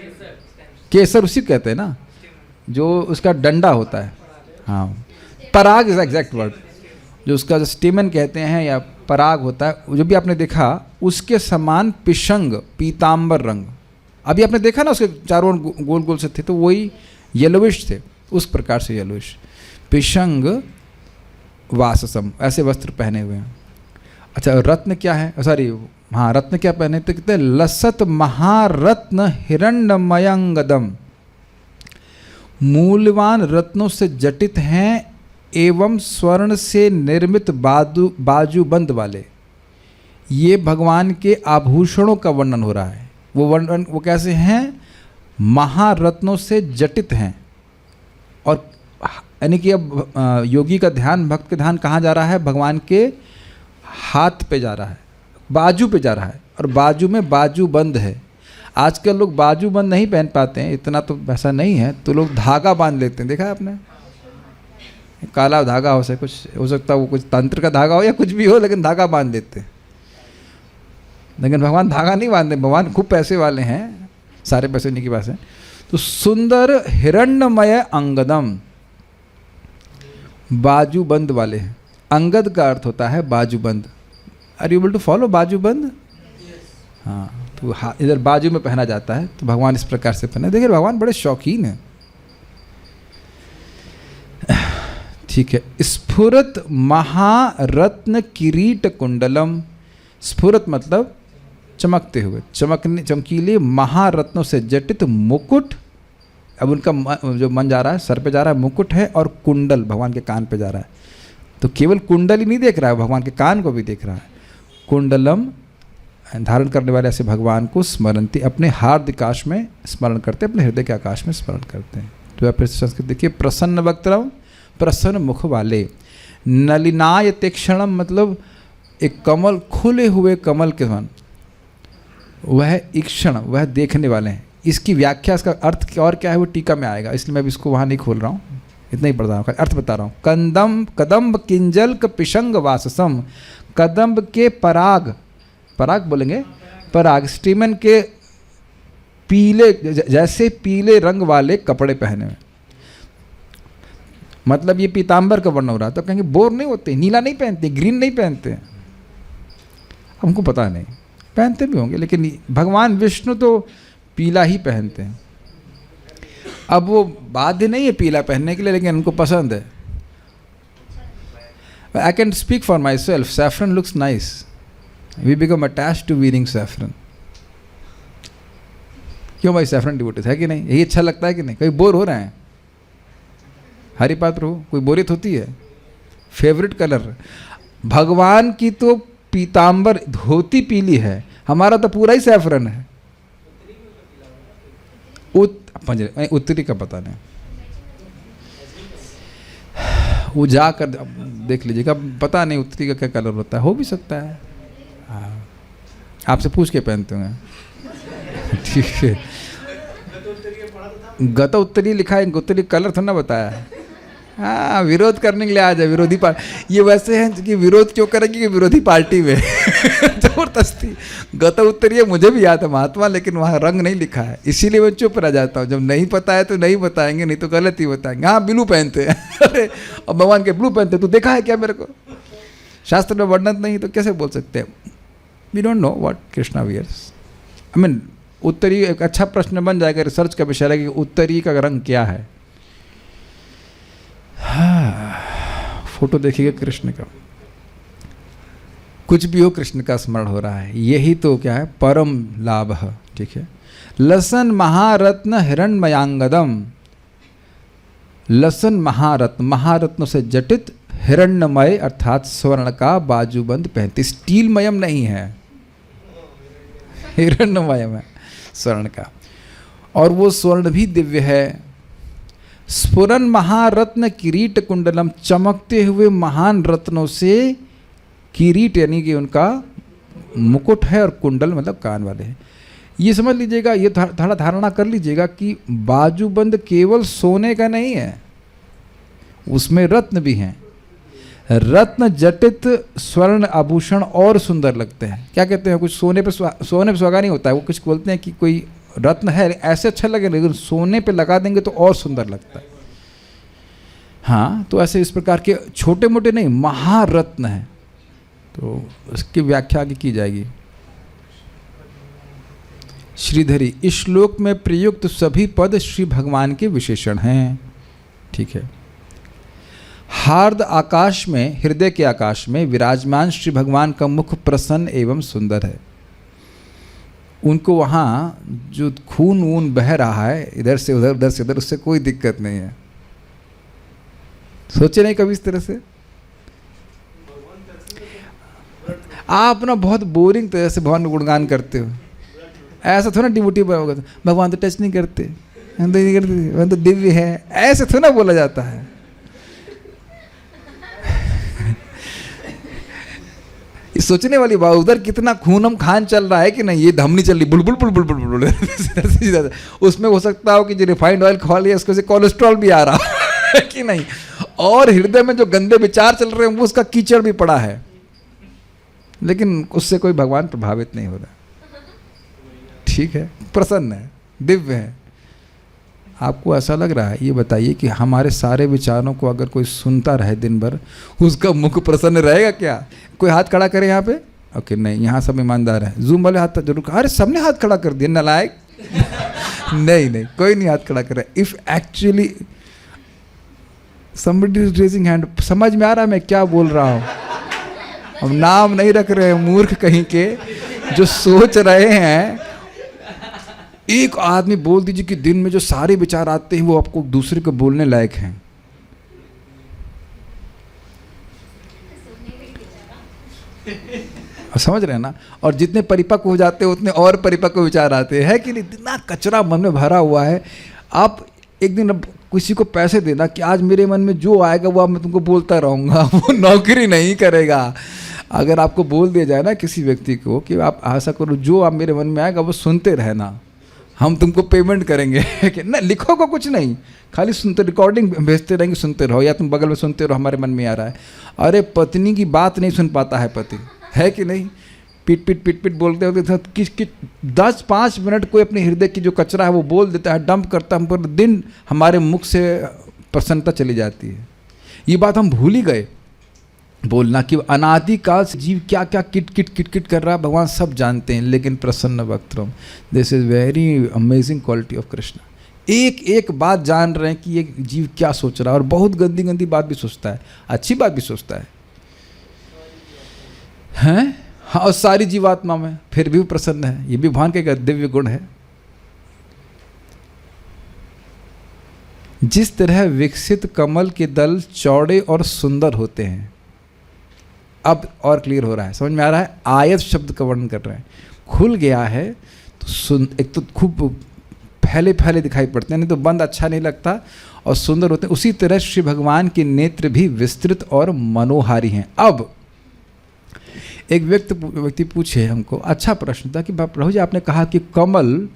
केसर उसी को कहते हैं ना, जो उसका डंडा होता है, हाँ पराग इज एग्जैक्ट वर्ड, जो उसका जो स्टेमन कहते हैं या पराग होता है, जो भी आपने देखा उसके समान पिशंग, पीतांबर रंग, अभी आपने देखा ना उसके चारों गोल गोल से थे, तो वही येलोविश थे, उस प्रकार से येलोविश, पिशंग वाससम, ऐसे वस्त्र पहने हुए हैं। अच्छा रत्न क्या है, सॉरी हाँ रत्न क्या पहने, तो कहते हैं लसत महारत्न हिरण्यमयंगदम, मूल्यवान रत्नों से जटित हैं एवं स्वर्ण से निर्मित बाजूबंद वाले। ये भगवान के आभूषणों का वर्णन हो रहा है, वो वर्णन वो कैसे हैं, महारत्नों से जटित हैं, और यानी कि अब योगी का ध्यान, भक्त का ध्यान कहाँ जा रहा है, भगवान के हाथ पे जा रहा है, बाजू पे जा रहा है, और बाजू में बाजू बंद है। आजकल लोग बाजू बंद नहीं पहन पाते हैं, इतना तो वैसा नहीं है, तो लोग धागा बांध लेते हैं, देखा है आपने, काला धागा हो सकता है वो कुछ तंत्र का धागा हो या कुछ भी हो, लेकिन धागा बांध देते हैं। लेकिन भगवान धागा नहीं बांधते, भगवान खूब पैसे वाले हैं, सारे पैसे उन्हीं के पास हैं। तो सुंदर हिरण्यमय अंगदम, बाजूबंद वाले हैं। अंगद का अर्थ होता है बाजूबंद। Are you able to follow bajuband? हाँ, तो इधर बाजू में पहना जाता है, तो भगवान इस प्रकार से पहना। देखिए भगवान बड़े शौकीन हैं। ठीक है। स्फुरत महारत्न किरीट कुंडलम। स्फुरत मतलब चमकते हुए, चमकने चमकीले महारत्नों से जटित मुकुट। अब उनका जो मन जा रहा है, सर पे जा रहा है मुकुट है, और कुंडल भगवान के कान पे जा रहा है। तो केवल कुंडल ही नहीं देख रहा है, भगवान के कान को भी देख रहा है। कुंडलम धारण करने वाले ऐसे भगवान को स्मरणती, अपने हार्दिकाश में स्मरण करते, अपने हृदय के आकाश में स्मरण करते हैं। तो फिर संस्कृत देखिए, प्रसन्न वक्त्रम, प्रसन्न मुख वाले। नलिनाय तीक्षणम मतलब एक कमल, खुले हुए कमल के समान, वह ईक्षण, वह देखने वाले हैं। इसकी व्याख्या, इसका अर्थ और क्या है वो टीका में आएगा, इसलिए मैं भी इसको वहाँ नहीं खोल रहा हूँ, इतना ही पढ़ रहा हूँ, अर्थ बता रहा हूँ। कदम्ब किंजल पिशंग वाससम। कदम्ब के पराग, पराग बोलेंगे, पराग स्टीमन के पीले, जैसे पीले रंग वाले कपड़े पहने हुए। मतलब ये पीताम्बर का वर्ण हो रहा, तो कहेंगे बोर नहीं होते, नीला नहीं पहनते, ग्रीन नहीं पहनते, हमको पता नहीं, पहनते भी होंगे, लेकिन भगवान विष्णु तो पीला ही पहनते हैं। अब वो बाध्य नहीं है पीला पहनने के लिए, लेकिन उनको पसंद है। I can speak for myself, saffron looks nice, we become attached to wearing saffron. क्यों भाई, सैफरन डिवोटेड है कि नहीं? यही अच्छा लगता है कि नहीं? कहीं बोर हो रहे हैं? हरिपाद प्रभु, कोई बोरियत होती है? फेवरेट कलर भगवान की तो पीताम्बर, धोती पीली है, हमारा तो पूरा ही सैफरन है। उत्तरी का पता नहीं, वो जाकर देख लीजिएगा, पता नहीं उत्तरी का क्या कलर होता है, हो भी सकता है। हाँ, आपसे पूछ के पहनते होंगे। ठीक है, गत उत्तरी लिखा है, उत्तरी कलर थोड़ा ना बताया है। हाँ, विरोध करने के लिए आ जाए विरोधी पार्टी। ये वैसे हैं कि विरोध क्यों करेंगे कि विरोधी पार्टी में जबरदस्ती। गत उत्तरीय मुझे भी याद है महात्मा, लेकिन वहाँ रंग नहीं लिखा है, इसीलिए मैं चुप रह जाता हूँ। जब नहीं पता है तो नहीं बताएंगे, नहीं तो गलत ही बताएंगे। हाँ, ब्लू पहनते हैं। अरे अब भगवान के ब्लू पहनते, तू देखा है क्या मेरे को? शास्त्र में वर्णन नहीं तो कैसे बोल सकते हैं? We don't know what Krishna wears. I mean उत्तरी एक अच्छा प्रश्न बन जाएगा, रिसर्च का विषय है कि उत्तरी का रंग क्या है। हाँ, फोटो देखिएगा कृष्ण का, कुछ भी हो कृष्ण का स्मरण हो रहा है, यही तो क्या है परम लाभ है। ठीक है। लसन महारत्न हिरण्मयांगदम। लसन महारत्न, महारत्नों से जटित, हिरण्यमय अर्थात स्वर्ण का बाजूबंद पहनते। स्टीलमयम नहीं है, हिरण्यमयम है स्वर्ण का, और वो स्वर्ण भी दिव्य है। स्फुरन महारत्न किरीट कुंडलम। चमकते हुए महान रत्नों से किरीट यानी कि उनका मुकुट है, और कुंडल मतलब कान वाले हैं। ये समझ लीजिएगा, ये थोड़ा धारणा कर लीजिएगा कि बाजूबंद केवल सोने का नहीं है, उसमें रत्न भी हैं। रत्न जटित स्वर्ण आभूषण और सुंदर लगते हैं। क्या कहते हैं, कुछ सोने पे सुहागा नहीं होता है, वो कुछ बोलते हैं कि कोई रत्न है ऐसे अच्छा लगे, लेकिन सोने पे लगा देंगे तो और सुंदर लगता है। हाँ, तो ऐसे इस प्रकार के छोटे मोटे नहीं, महारत्न है, तो उसकी व्याख्या आगे की जाएगी। श्रीधरी, इस श्लोक में प्रयुक्त सभी पद श्री भगवान के विशेषण हैं। ठीक है। हार्द आकाश में, हृदय के आकाश में विराजमान श्री भगवान का मुख प्रसन्न एवं सुंदर है। उनको वहाँ जो खून वून बह रहा है इधर से उधर, उधर से उधर, उससे कोई दिक्कत नहीं है। सोचे नहीं कभी इस तरह से? आप ना बहुत बोरिंग तरह से भगवान का गुणगान करते हो, ऐसा थोड़ा डिवोटी होगा भगवान तो टच नहीं करते, भगवान तो दिव्य है, ऐसे थोड़ा बोला जाता है। सोचने वाली बात, उधर कितना खूनम खान चल रहा है कि नहीं, ये धमनी चल रही बुलबुल बुलबुल बुलबुल। उसमें हो सकता हो कि जो रिफाइंड ऑयल खा लिया उसको से कोलेस्ट्रॉल भी आ रहा है कि नहीं, और हृदय में जो गंदे विचार चल रहे हैं वो उसका कीचड़ भी पड़ा है, लेकिन उससे कोई भगवान प्रभावित नहीं हो रहा। ठीक है, प्रसन्न है, दिव्य है। आपको ऐसा लग रहा है, ये बताइए कि हमारे सारे विचारों को अगर कोई सुनता रहे दिन भर, उसका मुख प्रसन्न रहेगा क्या? कोई हाथ खड़ा करे यहाँ पे? ओके, नहीं, यहाँ सब ईमानदार है। जूम वाले हाथ जरूर, अरे सबने हाथ खड़ा कर दिया, नालायक। नहीं, कोई नहीं हाथ खड़ा कर रहा है। If actually somebody is raising hand, समझ में आ रहा है मैं क्या बोल रहा हूँ? अब नाम नहीं रख रहे हैं मूर्ख कहीं के जो सोच रहे हैं। एक आदमी बोल दीजिए कि दिन में जो सारे विचार आते हैं वो आपको दूसरे को बोलने लायक हैं। समझ रहे हैं ना? और जितने परिपक्व हो जाते हैं उतने और परिपक्व विचार आते हैं, कि नहीं? इतना कचरा मन में भरा हुआ है। आप एक दिन अब किसी को पैसे देना कि आज मेरे मन में जो आएगा वो मैं तुमको बोलता रहूँगा, वो नौकरी नहीं करेगा। अगर आपको बोल दिया जाए ना किसी व्यक्ति को कि आप ऐसा करो, जो आप मेरे मन में आएगा वो सुनते रहना, हम तुमको पेमेंट करेंगे कि ना, लिखोगे कुछ नहीं, खाली सुनते, रिकॉर्डिंग भेजते रहेंगे, सुनते रहो, या तुम बगल में सुनते रहो, हमारे मन में आ रहा है। अरे पत्नी की बात नहीं सुन पाता है पति, है कि नहीं? पीट पीट बोलते होते, किस 10-5 मिनट कोई अपने हृदय की जो कचरा है वो बोल देता है, डंप करता है, हम पूरे दिन हमारे मुख से प्रसन्नता चली जाती है। ये बात हम भूल ही गए बोलना कि अनादिकाल से जीव क्या क्या किट कर रहा है, भगवान सब जानते हैं, लेकिन प्रसन्न वक्त्रम, this is very amazing quality of Krishna. एक बात जान रहे हैं कि ये जीव क्या सोच रहा है, और बहुत गंदी बात भी सोचता है, अच्छी बात भी सोचता है, हैं? हाँ, और सारी जीवात्मा में फिर भी प्रसन्न है। ये भी भगवान का दिव्य गुण है। जिस तरह विकसित कमल के दल चौड़े और सुंदर होते हैं, अब और क्लियर हो रहा है, समझ में आ रहा है? आयत शब्द का वर्णन कर रहे हैं, खुल गया है तो एक तो खूब फैले दिखाई पड़ते हैं, नहीं तो बंद अच्छा नहीं लगता, और सुंदर होते हैं। उसी तरह श्री भगवान के नेत्र भी विस्तृत और मनोहारी हैं। अब एक व्यक्ति पूछे हमको, अच्छा प्रश्न था कि प्रभु जी आपने कहा कि कमल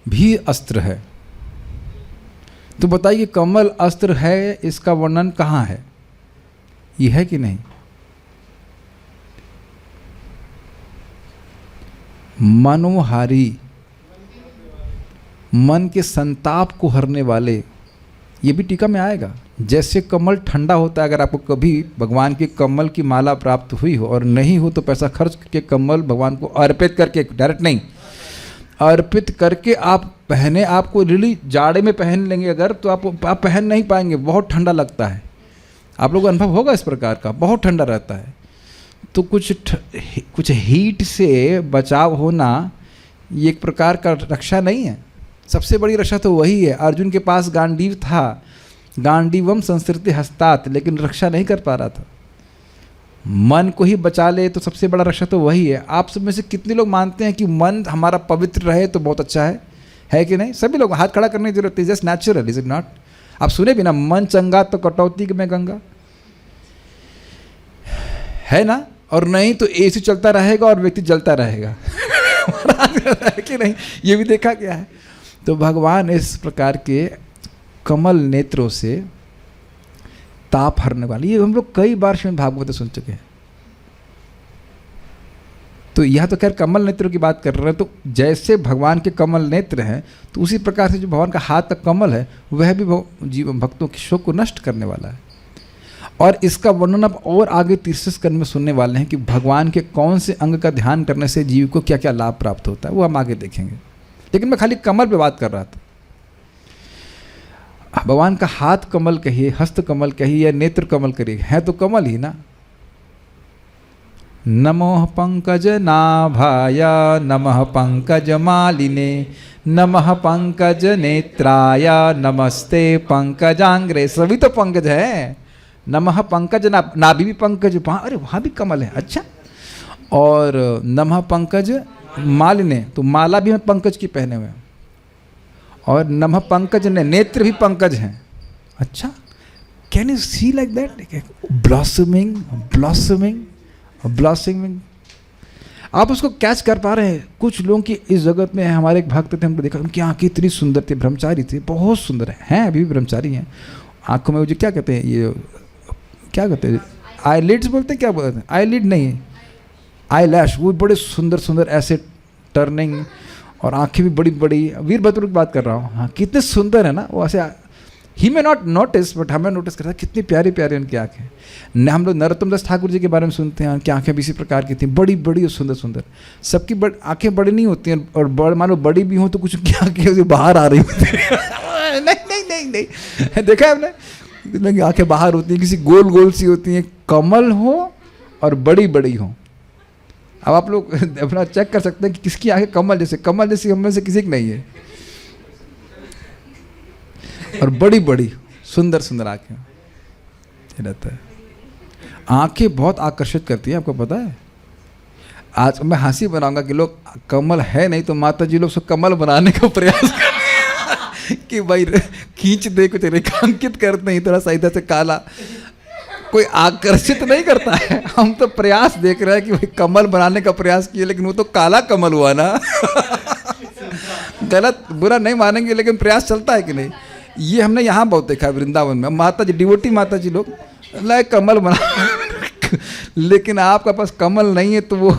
भी अस्त्र है, तो बताइए कमल अस्त्र है, इसका वर्णन कहाँ है? ये है कि नहीं? मनोहारी, मन के संताप को हरने वाले, ये भी टीका में आएगा। जैसे कमल ठंडा होता है, अगर आपको कभी भगवान के कमल की माला प्राप्त हुई हो और नहीं हो तो पैसा खर्च करके कमल भगवान को अर्पित करके, डायरेक्ट नहीं, अर्पित करके आप पहने, आपको रियली जाड़े में पहन लेंगे अगर, तो आप पहन नहीं पाएंगे, बहुत ठंडा लगता है। आप लोगों को अनुभव होगा इस प्रकार का, बहुत ठंडा रहता है। तो कुछ हीट से बचाव होना ये एक प्रकार का रक्षा नहीं है। सबसे बड़ी रक्षा तो वही है। अर्जुन के पास गांडीव था, गांडीवम संस्कृति हस्तात, लेकिन रक्षा नहीं कर पा रहा था। मन को ही बचा ले तो सबसे बड़ा रक्षा तो वही है। आप सब में से कितने लोग मानते हैं कि मन हमारा पवित्र रहे तो बहुत अच्छा है कि नहीं? सभी लोग हाथ खड़ा करने की जरूरत है, just natural, is it not? आप सुने भी ना, मन चंगा तो कटौती में गंगा, है ना? और नहीं तो एसी चलता रहेगा और व्यक्ति जलता रहेगा है कि नहीं? ये भी देखा गया है। तो भगवान इस प्रकार के कमल नेत्रों से ताप हरने वाली, ये हम लोग कई बार श्रीमद् भागवत सुन चुके हैं। तो यह तो खैर कमल नेत्रों की बात कर रहे हैं, तो जैसे भगवान के कमल नेत्र हैं, तो उसी प्रकार से जो भगवान का हाथ का कमल है वह भी जीवन भक्तों के शोक को नष्ट करने वाला है। और इसका वर्णन अब और आगे तीसरे स्कंद में सुनने वाले हैं कि भगवान के कौन से अंग का ध्यान करने से जीव को क्या क्या लाभ प्राप्त होता है, वो हम आगे देखेंगे। लेकिन मैं खाली कमल पे बात कर रहा था। भगवान का हाथ कमल कहिए, हस्त कमल कहिए या नेत्र कमल करिए, है तो कमल ही ना। नमः पंकज नाभाय नमः पंकज मालिने नमः पंकज नेत्राय नमस्ते पंकजांग्रे, सभी तो पंकज है। नमः पंकज नाभि भी पंकज, अरे वहाँ भी कमल है, अच्छा। और नमः पंकज मालिने, तो माला भी पंकज की पहने हुए हैं। और नमः पंकज ने, नेत्र भी पंकज हैं, अच्छा। Can you see like that? Blossoming blossoming blossoming, आप उसको कैच कर पा रहे हैं? कुछ लोगों की इस जगत में है। हमारे एक भक्त थे, हमको देखा, उनकी आंखें इतनी सुंदर थी, ब्रह्मचारी थे, बहुत सुंदर हैं, अभी भी ब्रह्मचारी हैं। आंखों में वो जो क्या कहते हैं, ये क्या कहते हैं, आईलिड्स बोलते हैं, क्या बोलते हैं, आईलिड नहीं, आई लैश, वो बड़े सुंदर सुंदर ऐसे टर्निंग, और आंखें भी बड़ी बड़ी, वीरभद्र की बात कर रहा हूँ, हाँ कितने सुंदर है ना वो, ऐसे ही में नॉट नोटिस बट हमें नोटिस करता है कितनी प्यारी प्यारी उनकी आंखें। हम लोग नरोत्तम दास ठाकुर जी के बारे में सुनते हैं, उनकी आंखें भी इसी प्रकार की थी, बड़ी बड़ी और सुंदर सुंदर। सबकी आंखें बड़ी नहीं होती हैं, और मान लो बड़ी भी हों तो कुछ उनकी आंखें बाहर आ रही होती है। नहीं, देखा है आपने, आंखें बाहर होती हैं, किसी गोल गोल सी होती हैं, कमल हो और बड़ी बड़ी हो। अब आप लोग अपना चेक कर सकते हैं कि किसकी आंखें कमल जैसे हम में से किसी की नहीं है, और बड़ी बड़ी सुंदर सुंदर आंखें रहता है। आंखें बहुत आकर्षित करती हैं, आपको पता है। आज मैं हंसी बनाऊंगा कि लोग कमल है नहीं तो माता जी लोग उसको कमल बनाने का प्रयास कर कि भाई खींच दे, कुछ रेखांकित करते नहीं, थोड़ा सा इधर से काला, कोई आकर्षित नहीं करता है। हम तो प्रयास देख रहे हैं कि भाई कमल बनाने का प्रयास किए, लेकिन वो तो काला कमल हुआ ना। गलत बुरा नहीं मानेंगे, लेकिन प्रयास चलता है कि नहीं। ये हमने यहाँ बहुत देखा है वृंदावन में, माता जी डिवोटी माता जी लोग लाए कमल बना लेकिन आपका पास कमल नहीं है तो वो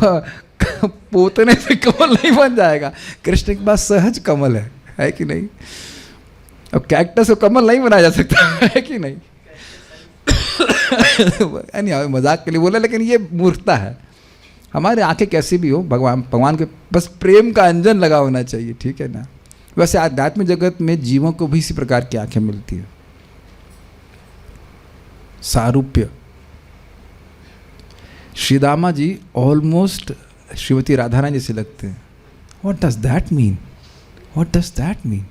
पोतने से कमल नहीं बन जाएगा। कृष्ण के पास सहज कमल है कि नहीं। अब कैक्टस को कमल नहीं बनाया जा सकता है कि नहीं। नहीं मजाक के लिए बोला, लेकिन ये मूर्खता है। हमारी आंखें कैसी भी हो, भगवान के बस प्रेम का अंजन लगा होना चाहिए, ठीक है ना। वैसे आध्यात्मिक जगत में जीवों को भी इसी प्रकार की आंखें मिलती है, सारूप्य। श्रीदामा जी ऑलमोस्ट श्रीमती राधा रानी जैसे लगते हैं। What does that mean? What does that mean?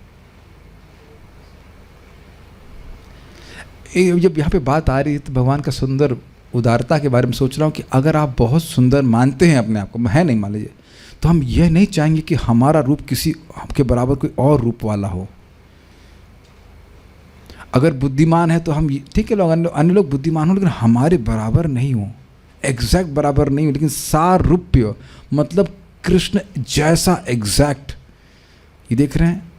जब यहाँ पे बात आ रही है तो भगवान का सुंदर उदारता के बारे में सोच रहा हूँ कि अगर आप बहुत सुंदर मानते हैं अपने आप को, है नहीं मान लीजिए, तो हम यह नहीं चाहेंगे कि हमारा रूप किसी आपके बराबर कोई और रूप वाला हो। अगर बुद्धिमान है तो हम, ठीक है, लोग अन्य लोग बुद्धिमान हो लेकिन हमारे बराबर नहीं हो, एग्जैक्ट बराबर नहीं हो, लेकिन सारूप्य मतलब कृष्ण जैसा एग्जैक्ट। ये देख रहे हैं।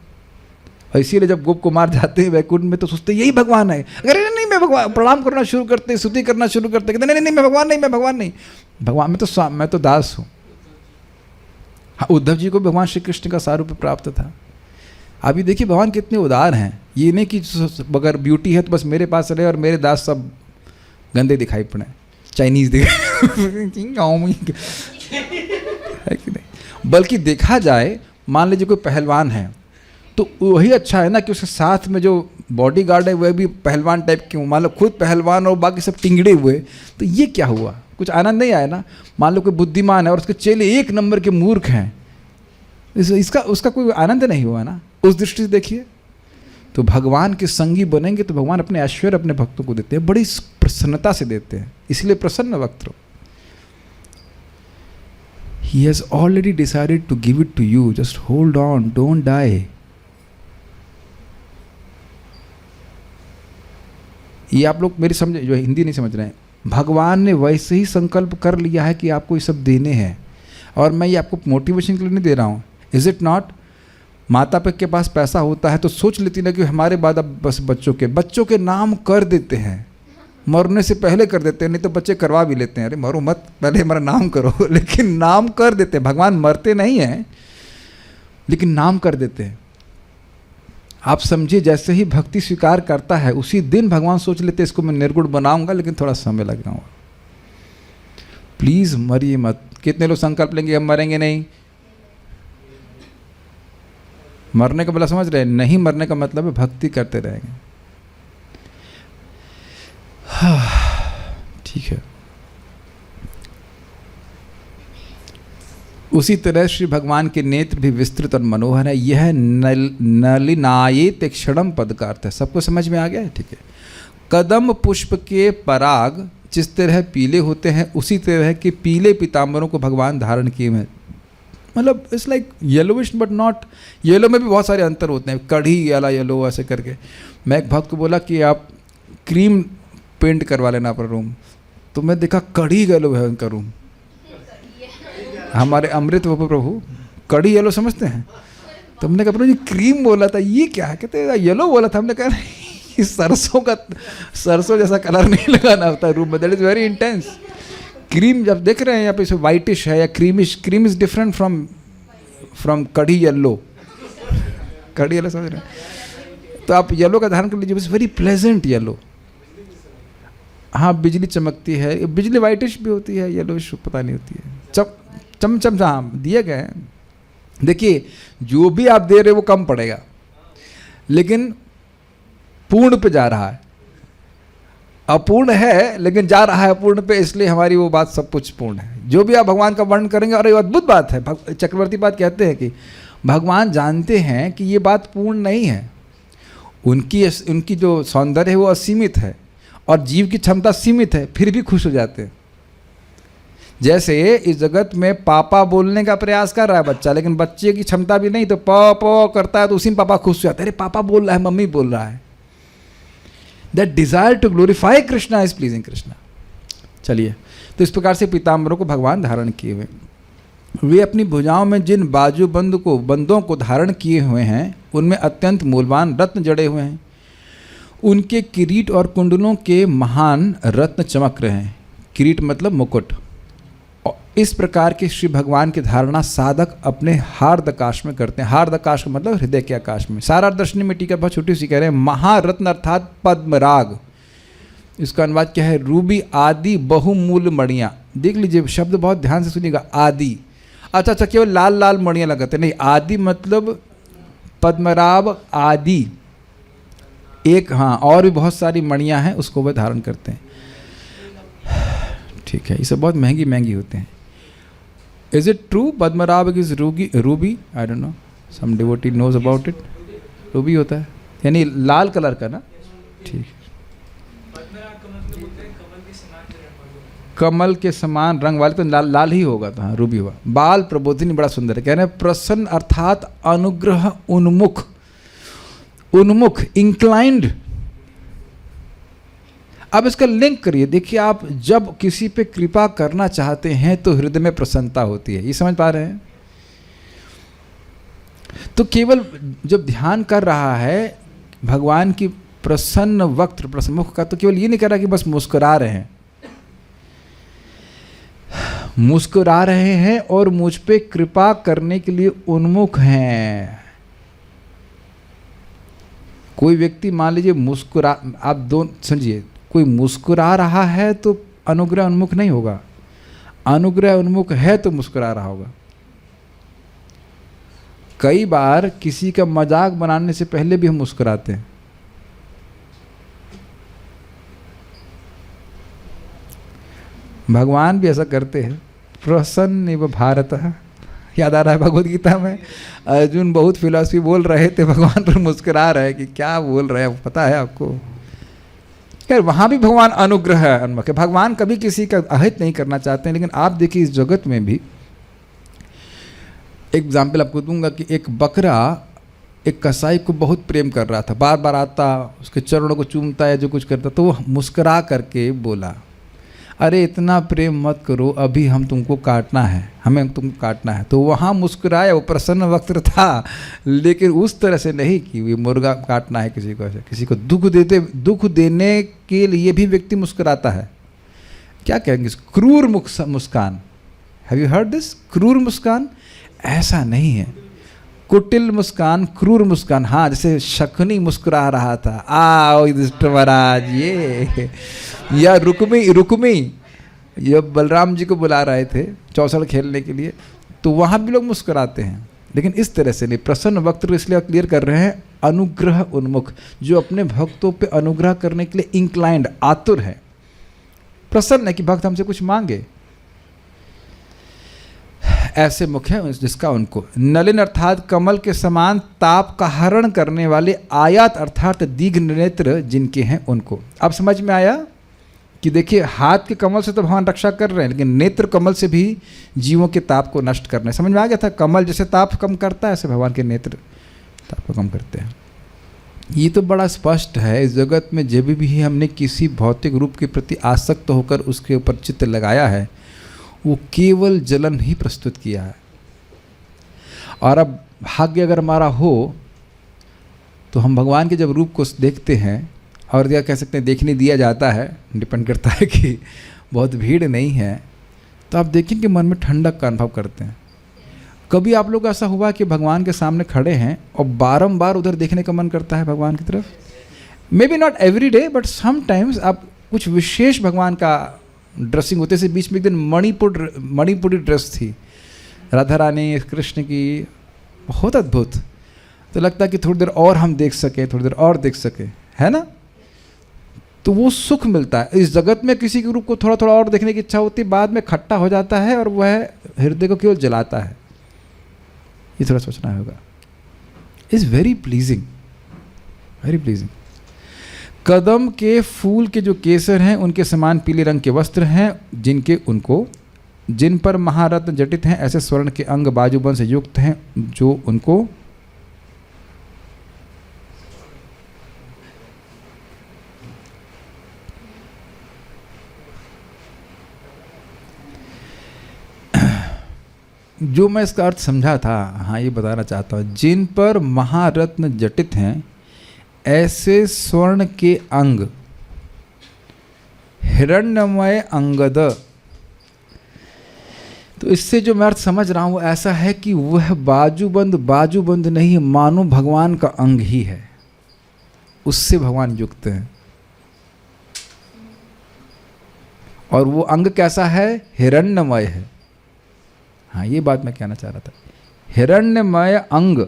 इसीलिए जब गोप कुमार जाते हैं वैकुंठ में तो सोचते यही भगवान है। अगर नहीं मैं भगवान, प्रणाम करना शुरू करते, स्तुति करना शुरू करते, कहते नहीं मैं भगवान नहीं, मैं भगवान नहीं, भगवान मैं तो दास हूँ। हाँ, उद्धव जी को भगवान श्री कृष्ण का सारूप्य प्राप्त था। अभी देखिए भगवान कितने उदार हैं। ये नहीं कि अगर ब्यूटी है तो बस मेरे पास रहे और मेरे दास सब गंदे दिखाई पड़े, चाइनीज दिखाई गाँव में है कि नहीं। बल्कि देखा जाए, मान लीजिए कोई पहलवान है तो वही अच्छा है ना कि उसके साथ में जो बॉडी गार्ड है वह भी पहलवान टाइप के, मान लो खुद पहलवान और बाकी सब टिंगड़े हुए, तो ये क्या हुआ, कुछ आनंद नहीं आया ना। मान लो कोई बुद्धिमान है और उसके चेले एक नंबर के मूर्ख हैं, उसका कोई आनंद नहीं हुआ ना। उस दृष्टि से देखिए तो भगवान के संगी बनेंगे तो भगवान अपने ऐश्वर्य अपने भक्तों को देते हैं, बड़ी प्रसन्नता से देते हैं, इसलिए प्रसन्न वक्त रहो। He has already decided to give it to you. Just hold on, don't die. ये आप लोग मेरी समझ, जो हिंदी नहीं समझ रहे हैं, भगवान ने वैसे ही संकल्प कर लिया है कि आपको ये सब देने हैं, और मैं ये आपको मोटिवेशन के लिए नहीं दे रहा हूँ। Is it not? माता पिता के पास पैसा होता है तो सोच लेती ना कि हमारे बाद अब बस बच्चों के नाम कर देते हैं, मरने से पहले कर देते हैं, नहीं तो बच्चे करवा भी लेते हैं, अरे मरो मत, पहले हमारा नाम करो। लेकिन नाम कर देते हैं। भगवान मरते नहीं हैं लेकिन नाम कर देते हैं। आप समझिए, जैसे ही भक्ति स्वीकार करता है उसी दिन भगवान सोच लेते हैं इसको मैं निर्गुण बनाऊंगा, लेकिन थोड़ा समय लगेगा। प्लीज मरिए मत। कितने लोग संकल्प लेंगे हम मरेंगे नहीं? मरने का मतलब समझ रहे हैं? नहीं, मरने का मतलब है भक्ति करते रहेंगे। ठीक है। उसी तरह श्री भगवान के नेत्र भी विस्तृत और मनोहर है। यह नलिनायेत क्षणम पद का अर्थ है। सबको समझ में आ गया है? ठीक है। कदम पुष्प के पराग जिस तरह पीले होते हैं उसी तरह के पीले पीताम्बरों को भगवान धारण किए हैं। मतलब it's like yellowish but not yellow में भी बहुत सारे अंतर होते हैं, कढ़ी वाला येलो ऐसे करके। मैं एक भक्त को बोला कि आप क्रीम पेंट करवा लेना अपना रूम, तो मैं देखा कढ़ी येलो है उनका रूम। हमारे अमृत प्रभु कढ़ी येलो समझते हैं, तो हमने कहा प्रभु जी क्रीम बोला था, ये क्या है? कहते येलो बोला था। हमने कहा सरसों जैसा कलर नहीं लगाना होता रूम में, that is very intense. Cream जब देख रहे हैं यहाँ पे वाइटिश है या creamish, cream is different from from kadhi yellow, kadhi yellow समझ रहे हैं, तो आप येलो का धारण कर लीजिए, बस वेरी प्लेजेंट येलो। हाँ बिजली चमकती है, बिजली वाइटिश भी होती है, येलोइश पता नहीं होती है, चम हाँ दिए गए हैं। देखिए जो भी आप दे रहे हो वो कम पड़ेगा, लेकिन पूर्ण पे जा रहा है, अपूर्ण है लेकिन जा रहा है पूर्ण पे, इसलिए हमारी वो बात सब कुछ पूर्ण है। जो भी आप भगवान का वर्णन करेंगे, और ये अद्भुत बात है, चक्रवर्ती बात कहते हैं कि भगवान जानते हैं कि ये बात पूर्ण नहीं है, उनकी जो सौंदर्य है वो असीमित है और जीव की क्षमता सीमित है, फिर भी खुश हो जाते हैं। जैसे इस जगत में पापा बोलने का प्रयास कर रहा है बच्चा, लेकिन बच्चे की क्षमता भी नहीं, तो प करता है, तो उसी में पापा खुश हो जाते हैं, अरे पापा बोल रहा है, मम्मी बोल रहा है। That desire to glorify Krishna is pleasing Krishna. चलिए, तो इस प्रकार से पीताम्बरों को भगवान धारण किए हुए, वे अपनी भुजाओं में जिन बंदों को धारण किए हुए हैं, उनमें अत्यंत मूल्यवान रत्न जड़े हुए हैं। उनके किरीट और कुंडलों के महान रत्न चमक रहे हैं। किरीट मतलब मुकुट। और इस प्रकार के श्री भगवान की धारणा साधक अपने हार्द आकाश में करते हैं। हार्द आकाश का मतलब हृदय के आकाश में। सारा दर्शनी में टीका बहुत छोटी सी कह रहे हैं, महारत्न अर्थात पद्मराग। इसका अनुवाद क्या है? रूबी आदि बहुमूल्य मणियाँ। देख लीजिए शब्द बहुत ध्यान से सुनिएगा, आदि। अच्छा, केवल लाल लाल मणियाँ लगाते नहीं, आदि मतलब पद्मराग आदि एक, हाँ, और भी बहुत सारी मणियाँ हैं, उसको वह धारण करते हैं। ठीक है, ये सब बहुत महंगी महंगी होते हैं। Is it true padmarag is ruby? I don't know, some devotee knows about it. Ruby होता है यानी लाल कलर का ना? ठीक, कमल के समान रंग वाले, तो लाल लाल ही होगा, तो हाँ रूबी हुआ। बाल प्रबोधिनी बड़ा सुंदर है, कह रहे हैं प्रसन्न अर्थात अनुग्रह उन्मुख, उन्मुख इंक्लाइंड। अब इसका लिंक करिए, देखिए आप जब किसी पे कृपा करना चाहते हैं तो हृदय में प्रसन्नता होती है, ये समझ पा रहे हैं? तो केवल जब ध्यान कर रहा है भगवान की प्रसन्न वक्त्र प्रसन्न मुख का, तो केवल ये नहीं कर रहा कि बस मुस्कुरा रहे हैं, मुस्कुरा रहे हैं और मुझ पे कृपा करने के लिए उन्मुख हैं। कोई व्यक्ति मान लीजिए मुस्कुरा, आप दो समझिए, कोई मुस्कुरा रहा है तो अनुग्रह उन्मुख नहीं होगा, अनुग्रह उन्मुख है तो मुस्कुरा रहा होगा। कई बार किसी का मजाक बनाने से पहले भी हम मुस्कुराते हैं। भगवान भी ऐसा करते हैं। प्रसन्न भारतः, याद आ रहा है भगवद गीता में अर्जुन बहुत फिलॉसफी बोल रहे थे, भगवान पर मुस्कुरा रहे कि क्या बोल रहे हैं, पता है आपको? यार वहाँ भी भगवान अनुग्रह है, उन्मुख है। भगवान कभी किसी का अहित नहीं करना चाहते हैं। लेकिन आप देखिए इस जगत में भी, एग्जाम्पल आपको दूंगा कि एक बकरा एक कसाई को बहुत प्रेम कर रहा था, बार बार आता, उसके चरणों को चूमता है, जो कुछ करता, तो वो मुस्कुरा करके बोला, अरे इतना प्रेम मत करो, अभी हम तुमको काटना है, हमें तुमको काटना है। तो वहाँ मुस्कुराया, वो प्रसन्न वक्त्र था, लेकिन उस तरह से नहीं कि ये मुर्गा काटना है किसी को, किसी को दुख देने के लिए भी व्यक्ति मुस्कुराता है। क्या कहेंगे? क्रूर मुस्कान। Have you heard this? क्रूर मुस्कान? ऐसा नहीं है, कुटिल मुस्कान, क्रूर मुस्कान। हाँ, जैसे शकुनी मुस्कुरा रहा था, आओ युधिष्ठिर महाराज ये, या रुक्मी ये बलराम जी को बुला रहे थे चौसड़ खेलने के लिए, तो वहाँ भी लोग मुस्कुराते हैं, लेकिन इस तरह से नहीं। प्रसन्न वक्त्र इसलिए क्लियर कर रहे हैं, अनुग्रह उन्मुख, जो अपने भक्तों पे अनुग्रह करने के लिए इंक्लाइंड, आतुर है, प्रसन्न है कि भक्त हमसे कुछ मांगे, ऐसे मुख है जिसका उनको। नलिन अर्थात कमल के समान ताप का हरण करने वाले, आयात अर्थात दीर्घ नेत्र जिनके हैं उनको। अब समझ में आया कि देखिए हाथ के कमल से तो भगवान रक्षा कर रहे हैं, लेकिन नेत्र कमल से भी जीवों के ताप को नष्ट करना है। समझ में आ गया था? कमल जैसे ताप कम करता है, ऐसे भगवान के नेत्र ताप को कम करते हैं। ये तो बड़ा स्पष्ट है। इस जगत में जब भी हमने किसी भौतिक रूप के प्रति आसक्त होकर उसके ऊपर चित्त लगाया है, वो केवल जलन ही प्रस्तुत किया है। और अब भाग्य अगर हमारा हो तो हम भगवान के जब रूप को देखते हैं, और क्या कह सकते हैं देखने दिया जाता है, डिपेंड करता है कि बहुत भीड़ नहीं है, तो आप देखें कि मन में ठंडक का अनुभव करते हैं। कभी आप लोग को ऐसा हुआ कि भगवान के सामने खड़े हैं और बारंबार उधर देखने का मन करता है भगवान की तरफ? May be not every day but sometimes आप कुछ विशेष भगवान का ड्रेसिंग होते से बीच में एक दिन मणिपुरी ड्रेस थी राधा रानी कृष्ण की, बहुत अद्भुत। तो लगता है कि थोड़ी देर और हम देख सके, थोड़ी देर और देख सके, है ना? तो वो सुख मिलता है। इस जगत में किसी के रूप को थोड़ा थोड़ा और देखने की इच्छा होती है, बाद में खट्टा हो जाता है और वह हृदय को केवल जलाता है। ये थोड़ा सोचना होगा। Is very pleasing, very pleasing. कदम के फूल के जो केसर हैं उनके समान पीले रंग के वस्त्र हैं, जिन पर महारत्न जटित हैं, ऐसे स्वर्ण के अंग बाजूबंद से युक्त हैं जो उनको जो मैं इसका अर्थ समझा था, हाँ ये बताना चाहता हूँ। जिन पर महारत्न जटित हैं ऐसे स्वर्ण के अंग, हिरण्यमय अंगद। तो इससे जो मैं अर्थ समझ रहा हूँ वो ऐसा है कि वह बाजूबंद नहीं, मानो भगवान का अंग ही है, उससे भगवान युक्त हैं। और वो अंग कैसा है? हिरण्यमय है। हाँ ये बात मैं कहना चाह रहा था, हिरण्यमय अंग।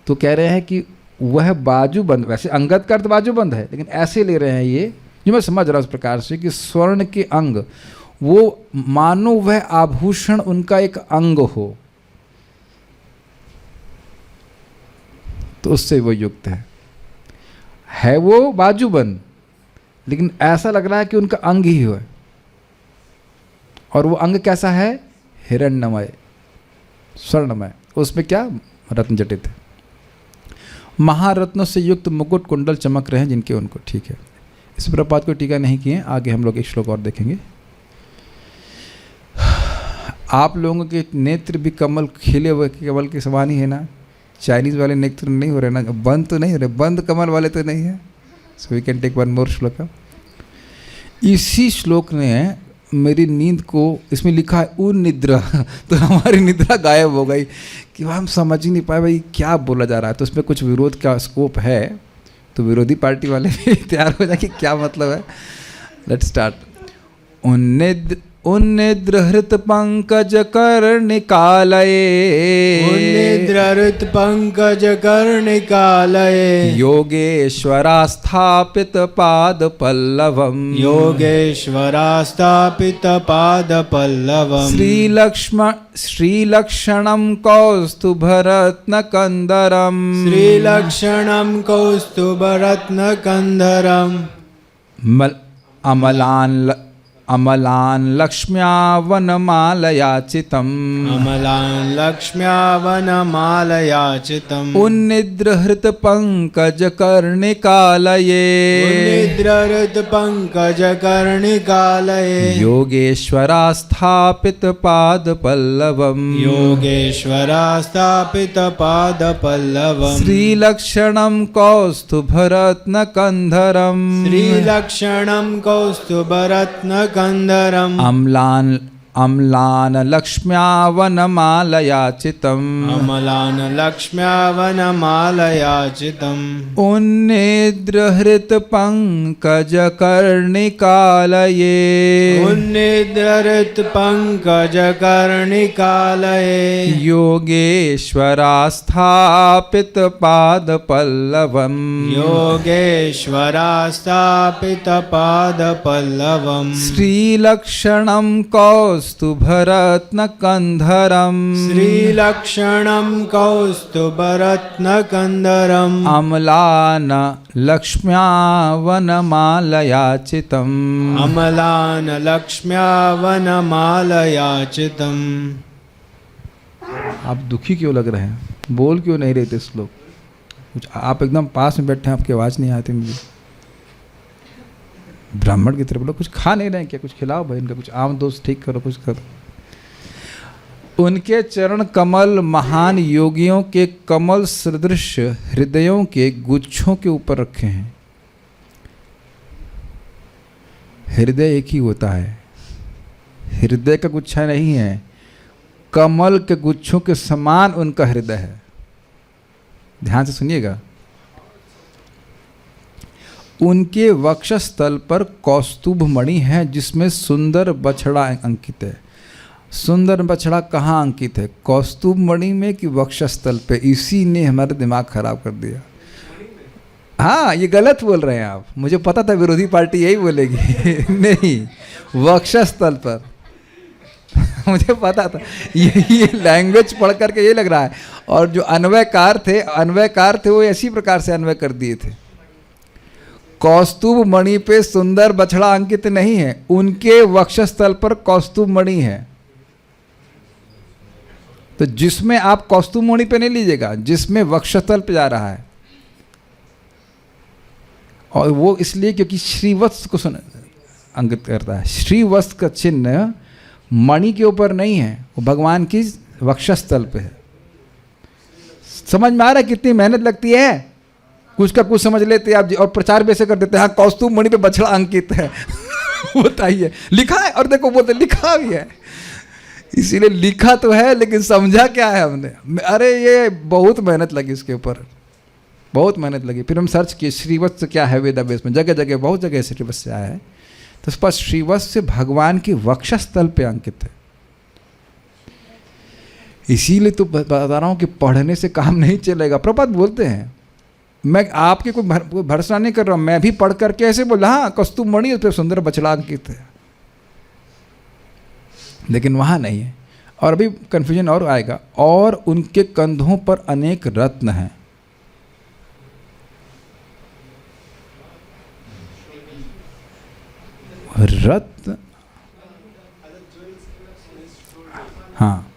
तो कह रहे हैं कि वह बाजूबंद, वैसे अंगद का अर्थ बाजूबंद है, लेकिन ऐसे ले रहे हैं ये, जो मैं समझ रहा हूँ उस प्रकार से कि स्वर्ण के अंग, वो मानो वह आभूषण उनका एक अंग हो, तो उससे वो युक्त है वो बाजूबंद, लेकिन ऐसा लग रहा है कि उनका अंग ही है। और वो अंग कैसा है? हिरण्यमय, स्वर्णमय। उसमें क्या? रत्न जटित है। महारत्नों से युक्त मुकुट कुंडल चमक रहे हैं जिनके उनको, ठीक है। इस प्रपात को टीका नहीं किए, आगे हम लोग एक श्लोक और देखेंगे। आप लोगों के नेत्र भी कमल, खिले हुए कमल के समान ही है ना? चाइनीज वाले नेत्र नहीं हो रहे ना, बंद तो नहीं हो रहे, बंद कमल वाले तो नहीं है। So we can take one more shloka. इसी श्लोक ने मेरी नींद को, इसमें लिखा है उनिद्रा, तो हमारी निद्रा गायब हो गई कि हम समझ ही नहीं पाए भाई क्या बोला जा रहा है। तो उसमें कुछ विरोध का स्कोप है, तो विरोधी पार्टी वाले भी तैयार हो जाए कि क्या मतलब है। Let's start. उन्निद्रहृत पंकज कर्णिकालये, उन्निद्रहृत पंकज कर्णिकालये, योगेश्वरास्थापित पाद पल्लवम्, योगेश्वरास्थापित पाद पल्लवम्, श्रीलक्षणं कौस्तुभरत्नकन्दरम्, श्रीलक्षणं कौस्तुभरत्नकन्दरम्, अमलान् लक्ष्म्या वनमालयाचितम्, अमलान् लक्ष्म्या वनमालयाचितम्, उन्निद्रहृत पंकज कर्णिकालये, उन्निद्रहृत पंकज कर्णिकालये, योगेश्वरास्थापित पाद पल्लवम्, योगेश्वरास्थापित पाद पल्लवम्, श्रीलक्षणं कौस्तुभरत्नकन्धरम्, श्रीलक्षणं कौस्तुभरत्नकन्दरम्, अम्लान लक्ष्म्या वनमालयाचितम्, अमलान् लक्ष्म्या वनमालयाचितम्, उन्निद्रहृत पंकज कर्णिकालये, उन्निद्रहृत पंकज कर्णिकालये, योगेश्वरास्थापित पाद पल्लवम्, योगेश्वरास्थापित पाद पल्लवम्, श्रीलक्षणं कौस्तुभरत्नकन्धरम्, श्रीलक्षणं कौस्तुभरत्नकन्दरम्, अम्लान लक्ष्म्या वनमालयाचितम्, अमलान् लक्ष्म्या वनमालयाचितम्। आप दुखी क्यों लग रहे हैं? बोल क्यों नहीं रहे थे श्लोक? कुछ आप एकदम पास में बैठे हैं, आपकी आवाज़ नहीं आती मुझे। ब्राह्मण की तरफ लोग कुछ खा नहीं रहे हैं क्या? कुछ खिलाओ भाई, इनका कुछ आम दोस्त ठीक करो, कुछ करो। उनके चरण कमल महान योगियों के कमल सदृश हृदयों के गुच्छों के ऊपर रखे हैं। हृदय एक ही होता है, हृदय का गुच्छा नहीं है। कमल के गुच्छों के समान उनका हृदय है। ध्यान से सुनिएगा। उनके वक्षस्थल पर कौस्तुभ मणि है जिसमें सुंदर बछड़ा अंकित है। सुंदर बछड़ा कहाँ अंकित है? कौस्तुभ मणि में कि वक्षस्थल पे? इसी ने हमारा दिमाग खराब कर दिया। हाँ, ये गलत बोल रहे हैं आप। मुझे पता था विरोधी पार्टी यही बोलेगी। नहीं, वक्षस्थल पर। मुझे पता था, ये लैंग्वेज पढ़ करके ये लग रहा है। और जो अन्वयकार थे वो इसी प्रकार से अन्वय कर दिए थे। कौस्तुभ मणि पे सुंदर बछड़ा अंकित नहीं है, उनके वक्षस्थल पर कौस्तुभ मणि है। तो जिसमें आप कौस्तुभ मणि पे नहीं लीजिएगा, जिसमें वक्षस्थल पे जा रहा है। और वो इसलिए क्योंकि श्रीवत्स को अंकित करता है। श्रीवत्स का चिन्ह मणि के ऊपर नहीं है, वो भगवान की वक्षस्थल पे है। समझ में आ रहा है कितनी मेहनत लगती है? कुछ का कुछ समझ लेते हैं आप जी, और प्रचार भी ऐसे कर देते हैं। हाँ, कौस्तुभ मणि पे बछड़ा अंकित है। बताइए, लिखा है। और देखो बोलते लिखा भी है। इसीलिए लिखा तो है, लेकिन समझा क्या है हमने? अरे ये बहुत मेहनत लगी इसके ऊपर, बहुत मेहनत लगी। फिर हम सर्च किए श्रीवत्स क्या है वेदावेश में। जगह जगह बहुत जगह श्रीवत्स से आया है। तो स्पष्ट श्रीवत्स से भगवान की वक्षस्थल पे अंकित है। इसीलिए तो बता रहा हूँ कि पढ़ने से काम नहीं चलेगा। प्रभुपाद बोलते हैं, मैं आपके कोई भरोसा नहीं कर रहा हूँ, मैं भी पढ़ करके ऐसे बोला हाँ कौस्तुभ मणि उस पर सुंदर बछड़ा अंकित है, लेकिन वहाँ नहीं है। और अभी कन्फ्यूजन और आएगा। और उनके कंधों पर अनेक रत्न हैं। रत्न, हाँ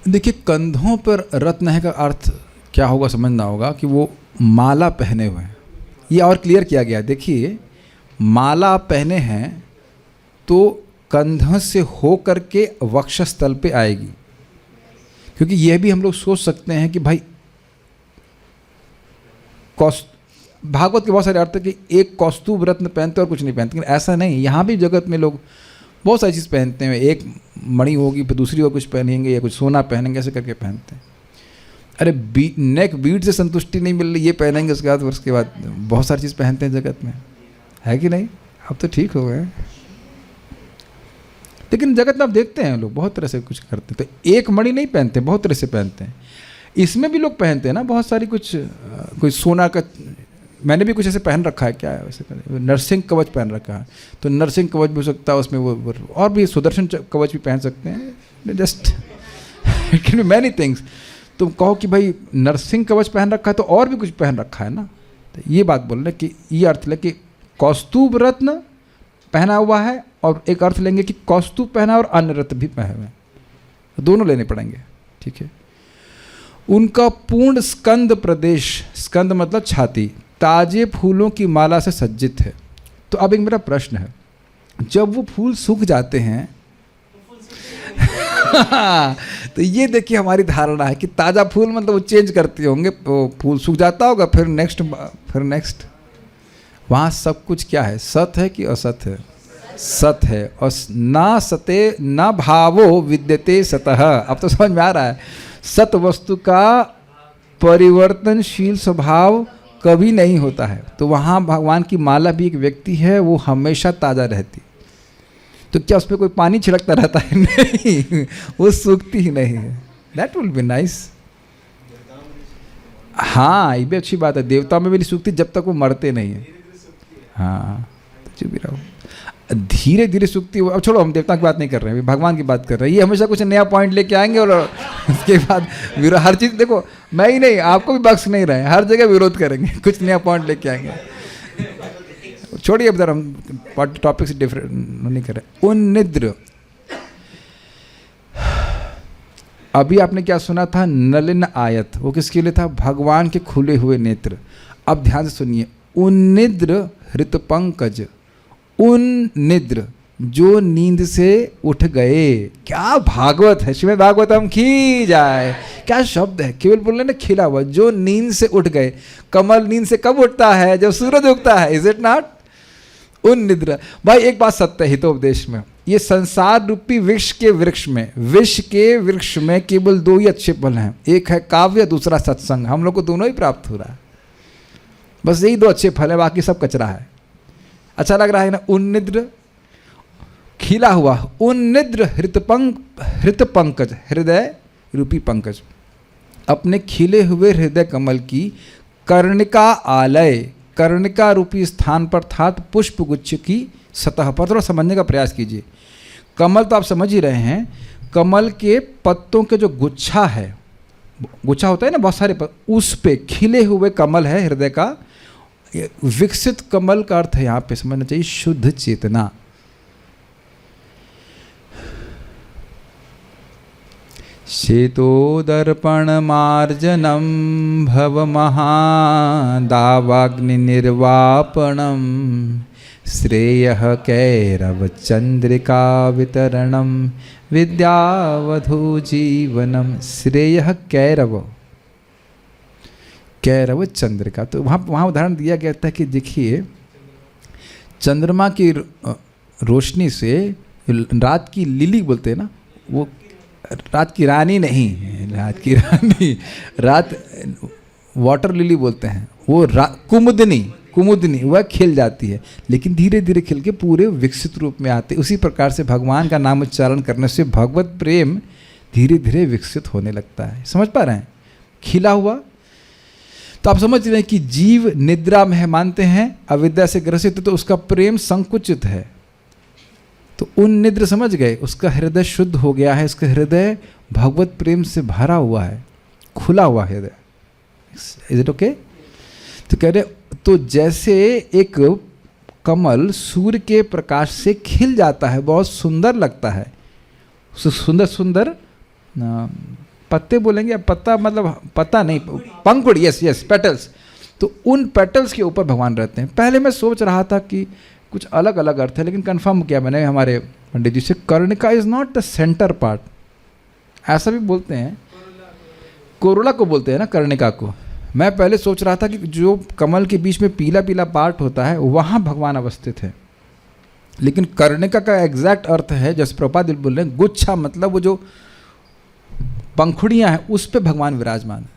देखिए, कंधों पर रत्न है का अर्थ क्या होगा समझना होगा कि वो माला पहने हुए हैं। ये और क्लियर किया गया। देखिए, माला आप पहने हैं तो कंधों से हो करके वक्षस्थल पे आएगी। क्योंकि यह भी हम लोग सोच सकते हैं कि भाई भागवत के बहुत सारे अर्थ है कि एक कौस्तुभ रत्न पहनते और कुछ नहीं पहनते, लेकिन ऐसा नहीं। यहाँ भी जगत में लोग बहुत सारी चीज़ पहनते हैं। एक मणि होगी, फिर दूसरी और कुछ पहनेंगे, या कुछ सोना पहनेंगे, ऐसे करके पहनते हैं। अरे नेक बीट से संतुष्टि नहीं मिल रही, ये पहनेंगे, उसके बाद बहुत सारी चीज़ पहनते हैं जगत में, है कि नहीं? अब तो ठीक हो गए। लेकिन जगत में आप देखते हैं लोग बहुत तरह से कुछ करते हैं। तो एक मणि नहीं पहनते, बहुत तरह से पहनते हैं। इसमें भी लोग पहनते हैं ना बहुत सारी, कुछ सोना का। मैंने भी कुछ ऐसे पहन रखा है। क्या है वैसे? नरसिंह कवच पहन रखा है। तो नरसिंह कवच भी हो सकता है उसमें, वो और भी सुदर्शन कवच भी पहन सकते हैं। Just it can be many things. तुम कहो कि भाई नरसिंह कवच पहन रखा है तो और भी कुछ पहन रखा है ना। तो ये बात बोल रहे कि ये अर्थ ले कि कौस्तुभ रत्न पहना हुआ है, और एक अर्थ लेंगे कि कौस्तुभ पहना और अन्य रत्न भी पहने हुए हैं। तो दोनों लेने पड़ेंगे, ठीक है। उनका पूर्ण स्कंद प्रदेश, स्कंद मतलब छाती, ताजे फूलों की माला से सज्जित है। तो अब एक मेरा प्रश्न है, जब वो फूल सूख जाते हैं तो ये देखिए हमारी धारणा है कि ताज़ा फूल मतलब वो चेंज करते होंगे, वो फूल सूख जाता होगा, फिर नेक्स्ट। वहाँ सब कुछ क्या है? सत है कि असत है? सत है। और ना सते न भावो विद्यते सतः। अब तो समझ में आ रहा है, सत वस्तु का परिवर्तनशील स्वभाव कभी नहीं होता है। तो वहाँ भगवान की माला भी एक व्यक्ति है, वो हमेशा ताज़ा रहती। तो क्या उस पर कोई पानी छिड़कता रहता है? नहीं, वो सूखती ही नहीं है। That will be nice. हाँ, ये भी अच्छी बात है। देवताओं में भी नहीं सूखती जब तक वो मरते नहीं है। हाँ, तो चुप ही रहो। धीरे धीरे सूखती है। अब छोड़ो, हम देवता की बात नहीं कर रहे हैं, भगवान की बात कर रहे हैं। ये हमेशा कुछ नया पॉइंट लेके आएंगे और उसके बाद हर चीज़, देखो मैं ही नहीं, आपको भी बख्श नहीं रहे, हर जगह विरोध करेंगे, कुछ नया पॉइंट लेके आएंगे। छोड़िए, अब हम टॉपिक से डिफरेंट नहीं कर रहे। उन्निद्र, अभी आपने क्या सुना था? नलिन आयत, वो किसके लिए था? भगवान के खुले हुए नेत्र। अब ध्यान से सुनिए, उन्निद्र हृतपंकज, उन्निद्र जो नींद से उठ गए। क्या भागवत है, श्रीमद् भागवतम की जाए। क्या शब्द है, केवल बोलने ना खिला हुआ। जो नींद से उठ गए। कमल नींद से कब उठता है? जब सूरज उगता है। Is it not? उन्निद्र। भाई एक बात सत्य है हितोपदेश में, ये संसार रूपी विष के वृक्ष में केवल 2 ही अच्छे फल हैं, एक है काव्य, दूसरा सत्संग। हम लोग को दोनों ही प्राप्त हो रहा है, बस यही 2 अच्छे फल है, बाकी सब कचरा है। अच्छा लग रहा है ना? उन्निद्र, खिला हुआ उन्निद्र हृत पंकज, हृदय रूपी पंकज, अपने खिले हुए हृदय कमल की कर्णिका आलय, कर्णिका रूपी स्थान पर अर्थात पुष्प गुच्छ की सतह पर। थोड़ा समझने का प्रयास कीजिए। कमल तो आप समझ ही रहे हैं, कमल के पत्तों के जो गुच्छा है, गुच्छा होता है ना बहुत सारे, उस पे खिले हुए कमल है हृदय का। विकसित कमल का अर्थ है यहाँ पे समझना चाहिए शुद्ध चेतना। शेतोदर्पण मार्जनम भवमहादावाग्नि निर्वापणम श्रेयः कैरव चंद्रिका वितरणम विद्यावधू जीवनम। श्रेयः कैरव, कैरव चंद्रिका। तो वहाँ उदाहरण दिया गया था कि देखिए चंद्रमा की रोशनी से रात की लिली बोलते हैं ना, वो रात की रानी नहीं, रात की रानी, रात वाटर लिली बोलते हैं, वो कुमुदनी वह खिल जाती है, लेकिन धीरे धीरे खिल के पूरे विकसित रूप में आते। उसी प्रकार से भगवान का नाम उच्चारण करने से भगवत प्रेम धीरे धीरे विकसित होने लगता है। समझ पा रहे हैं? खिला हुआ। तो आप समझ रहे हैं कि जीव निद्रा में है, मानते हैं, अविद्या से ग्रसित, तो उसका प्रेम संकुचित है। तो उन निद्र समझ गए, उसका हृदय शुद्ध हो गया है, उसका हृदय भगवत प्रेम से भरा हुआ है, खुला हुआ हृदय। Is it okay? तो कह रहे, तो जैसे एक कमल सूर्य के प्रकाश से खिल जाता है, बहुत सुंदर लगता है, सुंदर सुंदर पत्ते बोलेंगे, अब पत्ता मतलब पत्ता नहीं, पंखुड़, यस पेटल्स। तो उन पेटल्स के ऊपर भगवान रहते हैं। पहले मैं सोच रहा था कि कुछ अलग अलग अर्थ है, लेकिन कंफर्म किया मैंने हमारे पंडित जी से, karnika is not the center part. ऐसा भी बोलते हैं, कोरोला को बोलते हैं ना कर्णिका को। मैं पहले सोच रहा था कि जो कमल के बीच में पीला पीला पार्ट होता है वहाँ भगवान अवस्थित है, लेकिन कर्णिका का एग्जैक्ट अर्थ है, जैसे प्रभुपाद बोल रहे हैं, गुच्छा मतलब वो जो पंखुड़ियाँ हैं उस पे भगवान विराजमान है।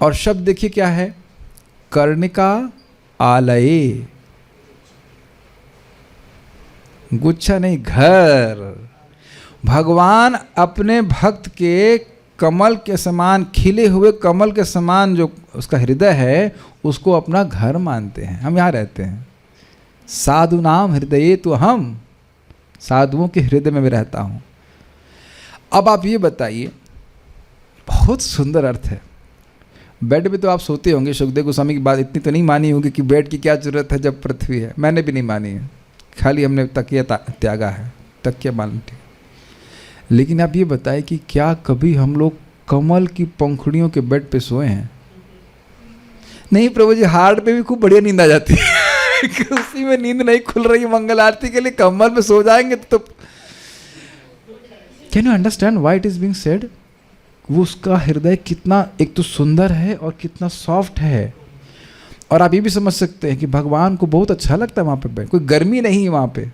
और शब्द देखिए क्या है, कर्णिका आलये, गुच्छा नहीं, घर। भगवान अपने भक्त के कमल के समान, खिले हुए कमल के समान जो उसका हृदय है, उसको अपना घर मानते हैं। हम यहाँ रहते हैं, साधु नाम हृदय, तो हम साधुओं के हृदय में भी रहता हूँ। अब आप ये बताइए, बहुत सुंदर अर्थ है। बेड पे तो आप सोते होंगे, सुखदेव गोस्वामी की बात इतनी तो नहीं मानी होगी कि बेड की क्या जरूरत है जब पृथ्वी है। मैंने भी नहीं मानी है, खाली हमने तकिया त्यागा है, तकिया मानते। लेकिन आप ये बताएं कि क्या कभी हम लोग कमल की पंखुड़ियों के बेड पे सोए हैं? नहीं प्रभु जी, हार्ट पे भी खूब बढ़िया नींद आ जाती है उसी में नींद नहीं खुल रही मंगल आरती के लिए, कमल पे सो जाएंगे तो can you understand why it is being said? वो उसका हृदय कितना एक तो सुंदर है और कितना सॉफ्ट है। और आप ये भी समझ सकते हैं कि भगवान को बहुत अच्छा लगता है वहाँ पे बैठ, कोई गर्मी नहीं है वहाँ पे।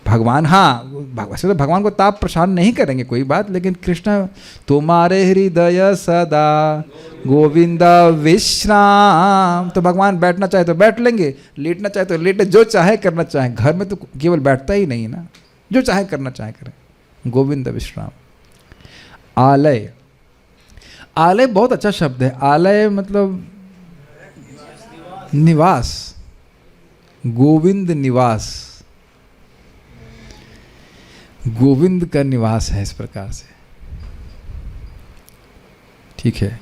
भगवान, हाँ वैसे तो भगवान को ताप परेशान नहीं करेंगे कोई बात, लेकिन कृष्ण तुम्हारे हृदय सदा गोविंद विश्राम, तो भगवान बैठना चाहे तो बैठ लेंगे, लेटना चाहे तो लेटे, जो चाहे करना चाहे। घर में तो केवल बैठता ही नहीं ना, जो चाहे करना चाहे करें। गोविंद विश्राम। आलय, आलय बहुत अच्छा शब्द है। आलय मतलब निवास, गोविंद निवास, गोविंद का निवास है इस प्रकार से, ठीक है।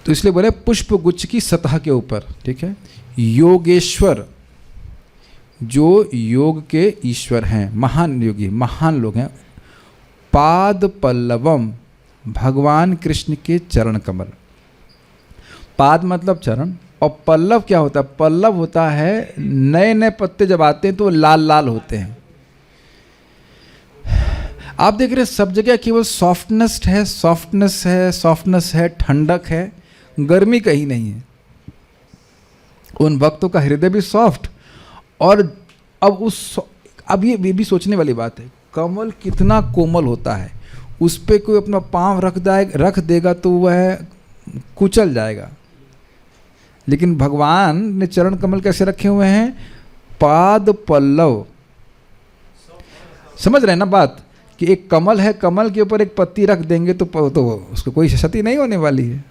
तो इसलिए बोले पुष्प गुच्छ की सतह के ऊपर, ठीक है। योगेश्वर, जो योग के ईश्वर हैं, महान योगी, महान लोग हैं। पाद पल्लवम, भगवान कृष्ण के चरण कमल। पाद मतलब चरण, और पल्लव क्या होता है? पल्लव होता है नए नए पत्ते जब आते हैं तो लाल लाल होते हैं। आप देख रहे हैं सब जगह केवल सॉफ्टनेस है, सॉफ्टनेस है, सॉफ्टनेस है, ठंडक है, गर्मी कहीं नहीं है। उन भक्तों का हृदय भी सॉफ्ट। और अब ये भी सोचने वाली बात है, कमल कितना कोमल होता है, उस पर कोई अपना पाँव रख देगा तो वह कुचल जाएगा। लेकिन भगवान ने चरण कमल कैसे रखे हुए हैं? पाद पल्लव। समझ रहे हैं ना बात, कि एक कमल है, कमल के ऊपर एक पत्ती रख देंगे तो उसको कोई क्षति नहीं होने वाली है।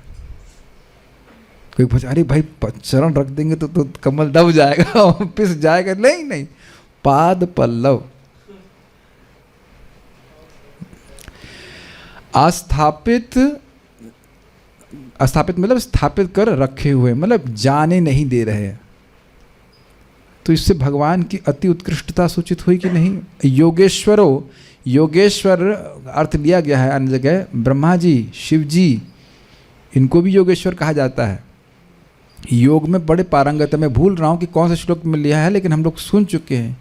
कोई पूछे अरे भाई चरण रख देंगे तो कमल दब जाएगा पिस जाएगा। नहीं, पाद पल्लव। अस्थापित मतलब स्थापित कर रखे हुए, मतलब जाने नहीं दे रहे हैं। तो इससे भगवान की अति उत्कृष्टता सूचित हुई कि नहीं? योगेश्वर अर्थ लिया गया है अन्य जगह, ब्रह्मा जी, शिव जी, इनको भी योगेश्वर कहा जाता है। योग में बड़े पारंगत है। मैं भूल रहा हूँ कि कौन सा श्लोक में लिया है, लेकिन हम लोग सुन चुके हैं।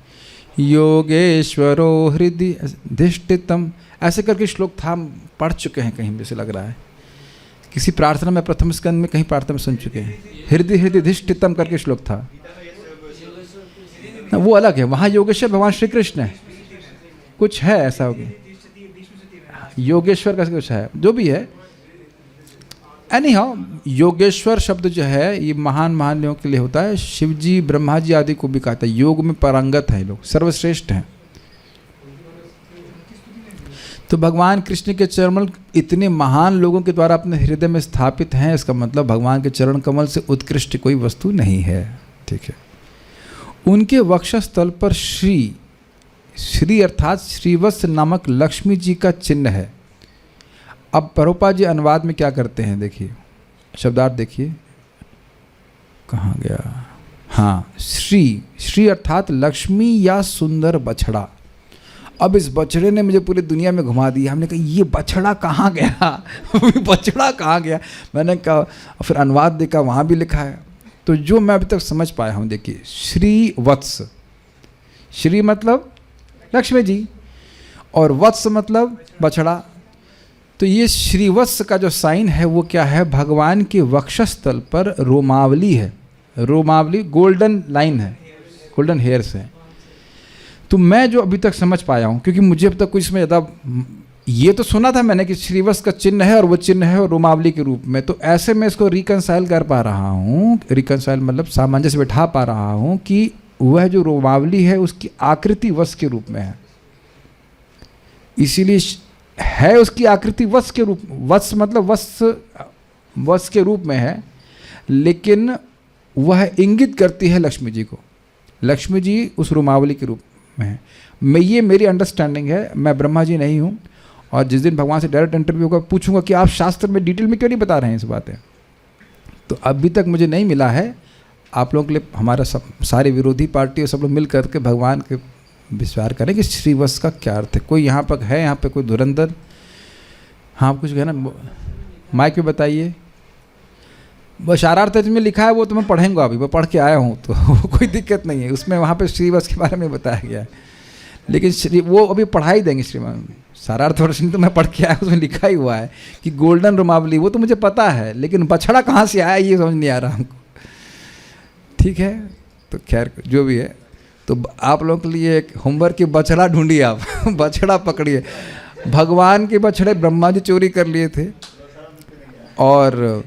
योगेश्वरो हृदय धिष्ठितम, ऐसे करके श्लोक था, हम पढ़ चुके हैं कहीं, जैसे लग रहा है किसी प्रार्थना में, प्रथम स्कंद में कहीं प्रार्थना में सुन चुके हैं। हृदय धिष्ठितम करके श्लोक था, वो अलग है। वहाँ योगेश्वर भगवान श्री कृष्ण है, कुछ है ऐसा हो गया, योगेश्वर का कुछ है, जो भी है। एनी हाउ, योगेश्वर शब्द जो है ये महान लोगों के लिए होता है। शिव जी, ब्रह्मा जी आदि को भी कहता है। योग में पारंगत है लोग, सर्वश्रेष्ठ हैं। तो भगवान कृष्ण के चरण इतने महान लोगों के द्वारा अपने हृदय में स्थापित हैं, इसका मतलब भगवान के चरण कमल से उत्कृष्ट कोई वस्तु नहीं है। ठीक है। उनके वक्षस्थल पर श्री अर्थात श्रीवत्स नामक लक्ष्मी जी का चिन्ह है। अब प्रभुपाद जी अनुवाद में क्या करते हैं, देखिए शब्दार्थ देखिए, कहाँ गया? हाँ, श्री अर्थात लक्ष्मी या सुंदर बछड़ा। अब इस बछड़े ने मुझे पूरी दुनिया में घुमा दिया। हमने कहा ये बछड़ा कहाँ गया बछड़ा कहाँ गया? मैंने कहा, फिर अनुवाद देखा, वहाँ भी लिखा है। तो जो मैं अभी तक समझ पाया हूँ, देखिए, श्रीवत्स, श्री मतलब लक्ष्मी जी और वत्स मतलब बछड़ा। तो ये श्रीवत्स का जो साइन है वो क्या है? भगवान के वक्षस्थल पर रोमावली है। रोमावली गोल्डन लाइन है, गोल्डन हेयर्स है। तो मैं जो अभी तक समझ पाया हूँ, क्योंकि मुझे अब तक कुछ इसमें ज़्यादा, ये तो सुना था मैंने कि श्रीवत्स का चिन्ह है और वो चिन्ह है रोमावली के रूप में। तो ऐसे मैं इसको रिकंसाइल कर पा रहा हूँ, रिकंसाइल मतलब सामंजस्य बिठा पा रहा हूँ कि वह जो रोमावली है उसकी आकृति वत्स के रूप में है। इसीलिए है उसकी आकृति वत्स के रूप, वत्स मतलब वत्स के रूप में है, लेकिन वह इंगित करती है लक्ष्मी जी को। लक्ष्मी जी उस रोमावली के रूप में है। ये मेरी अंडरस्टैंडिंग है, मैं ब्रह्मा जी नहीं हूँ। और जिस दिन भगवान से डायरेक्ट इंटरव्यू होगा, पूछूंगा कि आप शास्त्र में डिटेल में क्यों नहीं बता रहे हैं इस बातें। तो अभी तक मुझे नहीं मिला है। आप लोगों के लिए हमारा सब सारे विरोधी पार्टी और सब लोग मिल करके भगवान के विचार करें कि श्रीवत्स का क्या अर्थ है। कोई यहाँ पर है, यहाँ पे कोई धुरंधर? हाँ, कुछ है ना, माइक पे बताइए। बशारार्थ में लिखा है, वो तो मैं पढ़ेंगे, अभी मैं पढ़ के आया हूँ, तो कोई दिक्कत नहीं है उसमें। वहाँ पे श्रीवत्स के बारे में बताया गया है, लेकिन वो अभी पढ़ाई देंगे श्रीमान। सारार्थ वर्षन तो मैं पढ़ के आया, उसमें लिखा ही हुआ है कि गोल्डन रोमावली, वो तो मुझे पता है, लेकिन बछड़ा कहाँ से आया ये समझ नहीं आ रहा हमको। ठीक है, तो खैर जो भी है, तो आप लोगों के लिए एक होमवर्क की बछड़ा ढूंढिए आप बछड़ा पकड़िए। भगवान के बछड़े ब्रह्मा जी चोरी कर लिए थे और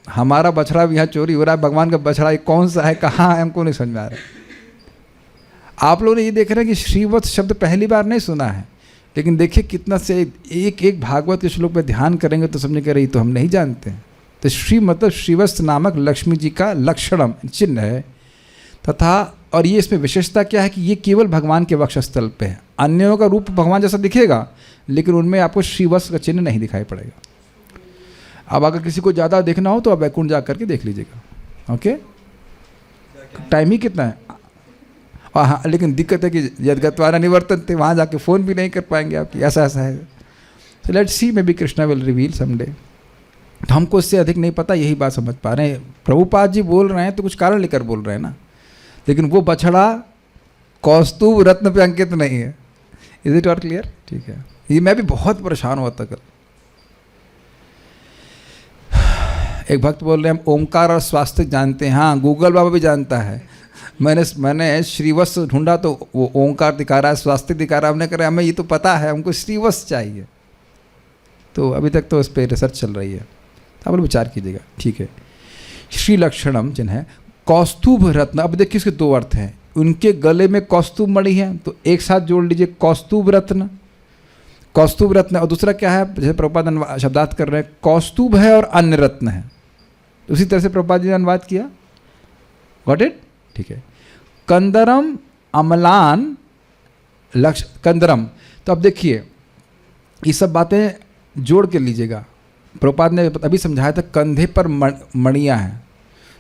हमारा बछड़ा भी यहाँ चोरी हो रहा है। भगवान का बछड़ा ये कौन सा है, कहाँ है, हमको नहीं समझ में आ रहा। आप लोगों ने ये देख रहे हैं कि श्रीवत्स शब्द पहली बार नहीं सुना है, लेकिन देखिए कितना से एक भागवत के श्लोक पे ध्यान करेंगे तो समझने के रही तो हम नहीं जानते। तो श्री मतलब श्रीवत्स नामक लक्ष्मी जी का लक्षणम चिन्ह है तथा, और ये इसमें विशेषता क्या है कि ये केवल भगवान के वक्षस्थल पे है। अन्यों का रूप भगवान जैसा दिखेगा, लेकिन उनमें आपको श्रीवत्स का चिन्ह नहीं दिखाई पड़ेगा। अब अगर किसी को ज़्यादा देखना हो तो आप वैकुंठ जा करके देख लीजिएगा। ओके, टाइम ही कितना है? हाँ, लेकिन दिक्कत है कि यद्गत्वा निवर्तन थे, वहाँ जाके फ़ोन भी नहीं कर पाएंगे आपकी, ऐसा है। So let's see, may be Krishna will reveal someday. तो हमको इससे अधिक नहीं पता, यही बात समझ पा रहे हैं। प्रभुपाद जी बोल रहे हैं तो कुछ कारण लेकर बोल रहे हैं ना, लेकिन वो बछड़ा कौस्तुभ रत्न पे अंकित नहीं है। Is it all clear? ठीक है। ये मैं भी बहुत परेशान हुआ था कल। एक भक्त बोल रहे हैं हम ओमकार और स्वास्तिक जानते हैं। हाँ, गूगल बाबा भी जानता है। मैंने श्रीवत्स ढूंढा तो वो ओंकार दिखा रहा है, स्वास्तिक दिखा रहा है। हमने कहा हमें ये तो पता है, हमको श्रीवत्स चाहिए। तो अभी तक तो उस पर रिसर्च चल रही है, आप लोग विचार कीजिएगा। ठीक है। श्री लक्षणम जिन्हें कौस्तुभ रत्न, अब देखिए इसके दो अर्थ हैं। उनके गले में कौस्तुभ मणि है, तो एक साथ जोड़ लीजिए कौस्तुभ रत्न, कौस्तुभ रत्न। और दूसरा क्या है, जैसे प्रभुपाद शब्दार्थ कर रहे हैं, कौस्तुभ है और अन्य रत्न है। उसी तरह से प्रभुपाद जी ने अनुवाद किया। Got it? ठीक है। कंदरम अमलान लक्ष कंदरम, तो अब देखिए ये सब बातें जोड़ के लीजिएगा। प्रभुपाद ने अभी समझाया था कंधे पर मणियाँ हैं,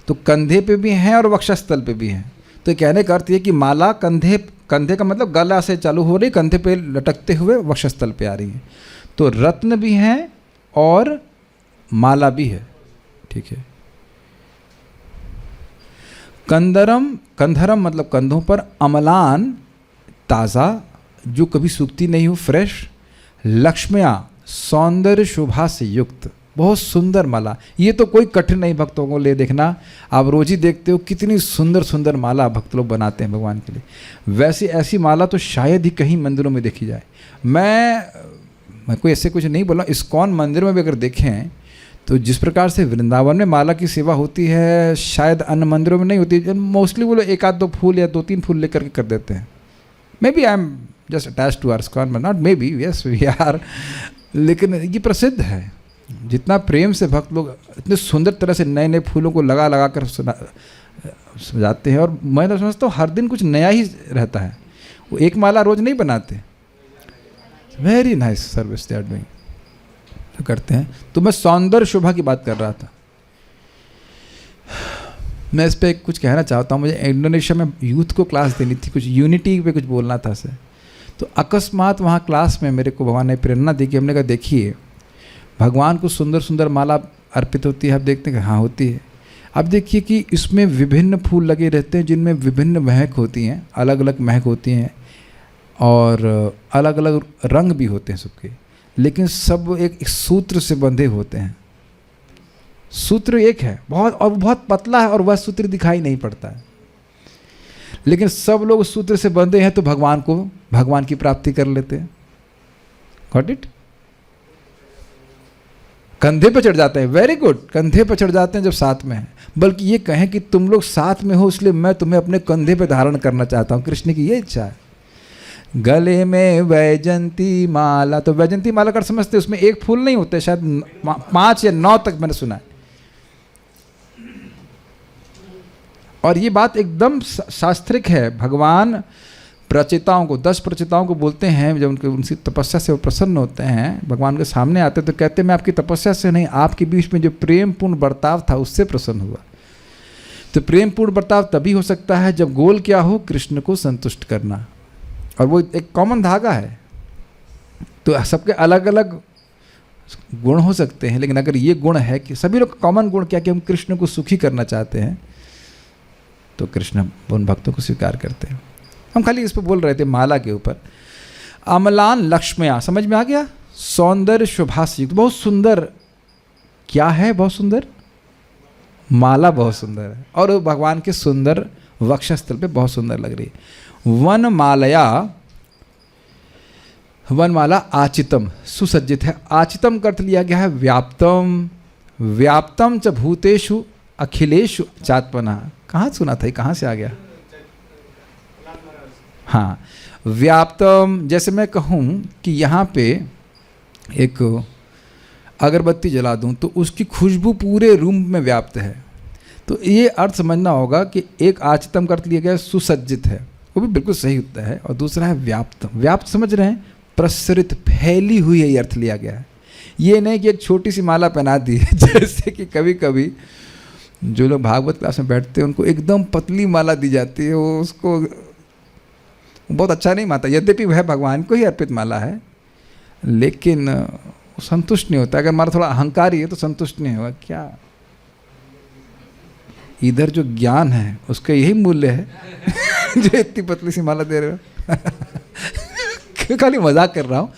तो कंधे पे भी हैं और वक्षस्थल पे भी हैं। तो कहने का अर्थ ये कि माला कंधे का मतलब गला से चालू हो रही, कंधे पे लटकते हुए वक्षस्थल पे आ रही है। तो रत्न भी हैं और माला भी है। ठीक है। कंधरम मतलब कंधों पर, अमलान ताज़ा जो कभी सूखती नहीं हो, फ्रेश, लक्ष्म्या सौंदर्य शोभा से युक्त, बहुत सुंदर माला। ये तो कोई कठिन नहीं भक्तों को ले देखना, आप रोज ही देखते हो कितनी सुंदर सुंदर माला भक्त लोग बनाते हैं भगवान के लिए। वैसे ऐसी माला तो शायद ही कहीं मंदिरों में देखी जाए। मैं कोई ऐसे कुछ नहीं बोला, इस्कॉन मंदिर में भी अगर देखें तो जिस प्रकार से वृंदावन में माला की सेवा होती है शायद अन्य मंदिरों में नहीं होती। मोस्टली वो लोग एक आध दो फूल या 2-3 फूल लेकर के कर देते हैं। May be I am just attach to our ISKCON, but not may be, yes we are. लेकिन ये प्रसिद्ध है, जितना प्रेम से भक्त लोग इतने सुंदर तरह से नए नए फूलों को लगा कर सजाते हैं। और मैं तो समझता हूँ हर दिन कुछ नया ही रहता है, वो एक माला रोज नहीं बनाते। Very nice service they are doing, तो करते हैं। तो मैं सौंदर्य शोभा की बात कर रहा था। मैं इस पर कुछ कहना चाहता हूँ। मुझे इंडोनेशिया में यूथ को क्लास देनी थी, कुछ यूनिटी पे कुछ बोलना था से। तो अकस्मात वहाँ क्लास में मेरे को भगवान ने प्रेरणा दी कि हमने कहा देखिए भगवान को सुंदर सुंदर माला अर्पित होती है। आप देखते हैं कि हाँ होती है। अब देखिए कि इसमें विभिन्न फूल लगे रहते हैं जिनमें विभिन्न महक होती हैं, अलग अलग महक होती हैं और अलग अलग रंग भी होते हैं सबके, लेकिन सब एक सूत्र से बंधे होते हैं। सूत्र एक है बहुत, और बहुत पतला है और वह सूत्र दिखाई नहीं पड़ता है, लेकिन सब लोग उस सूत्र से बंधे हैं तो भगवान की प्राप्ति कर लेते हैं। Got it? कंधे पे चढ़ जाते हैं। वेरी गुड, कंधे पे चढ़ जाते हैं जब साथ में हैं। बल्कि ये कहें कि तुम लोग साथ में हो इसलिए मैं तुम्हें अपने कंधे पे धारण करना चाहता हूँ। कृष्ण की ये इच्छा है। गले में वैजंती माला, तो वैजंती माला कर समझते, उसमें एक फूल नहीं होते, शायद 5 या 9 तक मैंने सुना है। और ये बात एकदम शास्त्रिक है। भगवान प्रचेताओं को, 10 प्रचेताओं को बोलते हैं, जब उनकी तपस्या से वो प्रसन्न होते हैं, भगवान के सामने आते तो कहते हैं मैं आपकी तपस्या से नहीं, आपके बीच में जो प्रेम पूर्ण बर्ताव था उससे प्रसन्न हुआ। तो प्रेम पूर्ण बर्ताव तभी हो सकता है जब गोल क्या हो, कृष्ण को संतुष्ट करना। और वो एक कॉमन धागा है। तो सबके अलग अलग गुण हो सकते हैं, लेकिन अगर ये गुण है कि सभी लोग कॉमन गुण क्या कि हम कृष्ण को सुखी करना चाहते हैं, तो कृष्ण उन भक्तों को स्वीकार करते हैं। हम खाली इस पर बोल रहे थे माला के ऊपर। अमलान लक्ष्म्या, समझ में आ गया? सौंदर्य शोभा से युक्त, बहुत सुंदर। क्या है बहुत सुंदर? माला बहुत सुंदर है, और वो भगवान के सुंदर वक्षस्थल पे बहुत सुंदर लग रही है। वनमाला आचितम, सुसज्जित है। आचितम का अर्थ लिया गया है व्याप्तम। व्याप्तम च भूतेषु अखिलेषु चात्मना। कहाँ सुना था, कहाँ से आ गया? हाँ, व्याप्तम, जैसे मैं कहूँ कि यहाँ पे एक अगरबत्ती जला दूँ तो उसकी खुशबू पूरे रूम में व्याप्त है। तो ये अर्थ समझना होगा कि एक आचितम का अर्थ लिया गया सुसज्जित है, वो भी बिल्कुल सही उत्तर है। और दूसरा है व्याप्त। व्याप्त समझ रहे हैं? प्रसरित, फैली हुई है, ये अर्थ लिया गया है। ये नहीं कि एक छोटी सी माला पहना दी है। जैसे कि कभी कभी जो लोग भागवत क्लास में बैठते हैं उनको एकदम पतली माला दी जाती है, वो उसको बहुत अच्छा नहीं मानता। यद्यपि वह भगवान को ही अर्पित माला है, लेकिन वो संतुष्ट नहीं होता। अगर हमारा थोड़ा अहंकारी है तो संतुष्ट नहीं होगा। क्या इधर जो ज्ञान है उसका यही मूल्य है जो इतनी पतली सी माला दे रहे हो। खाली मजाक कर रहा हूँ।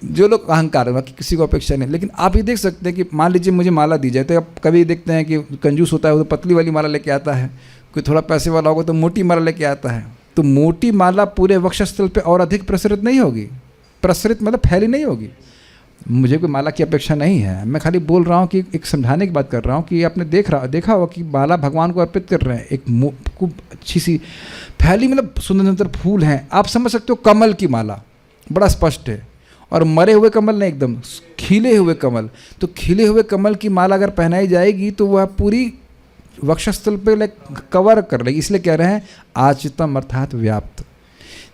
जो लोग अहंकार है, बाकी किसी को अपेक्षा नहीं। लेकिन आप ये देख सकते हैं कि मान लीजिए मुझे माला दी जाए, तो आप कभी देखते हैं कि कंजूस होता है वो तो पतली वाली माला लेके आता है, कोई थोड़ा पैसे वाला होगा तो मोटी माला लेके आता है। तो मोटी माला पूरे वक्षस्थल पे और अधिक प्रसरित नहीं होगी, प्रसरित मतलब फैली नहीं होगी। मुझे कोई माला की अपेक्षा नहीं है, मैं खाली बोल रहा हूँ कि एक समझाने की बात कर रहा हूँ कि आपने देखा होगा कि माला भगवान को अर्पित कर रहे हैं, एक खूब अच्छी सी फैली, मतलब सुंदर सुंदर फूल हैं। आप समझ सकते हो कमल की माला बड़ा स्पष्ट है, और मरे हुए कमल नहीं, एकदम खिले हुए कमल। तो खिले हुए कमल की माला अगर पहनाई जाएगी तो वह पूरी वक्षस्थल पे लाइक कवर कर लेगी। इसलिए कह रहे हैं आचितम अर्थात व्याप्त।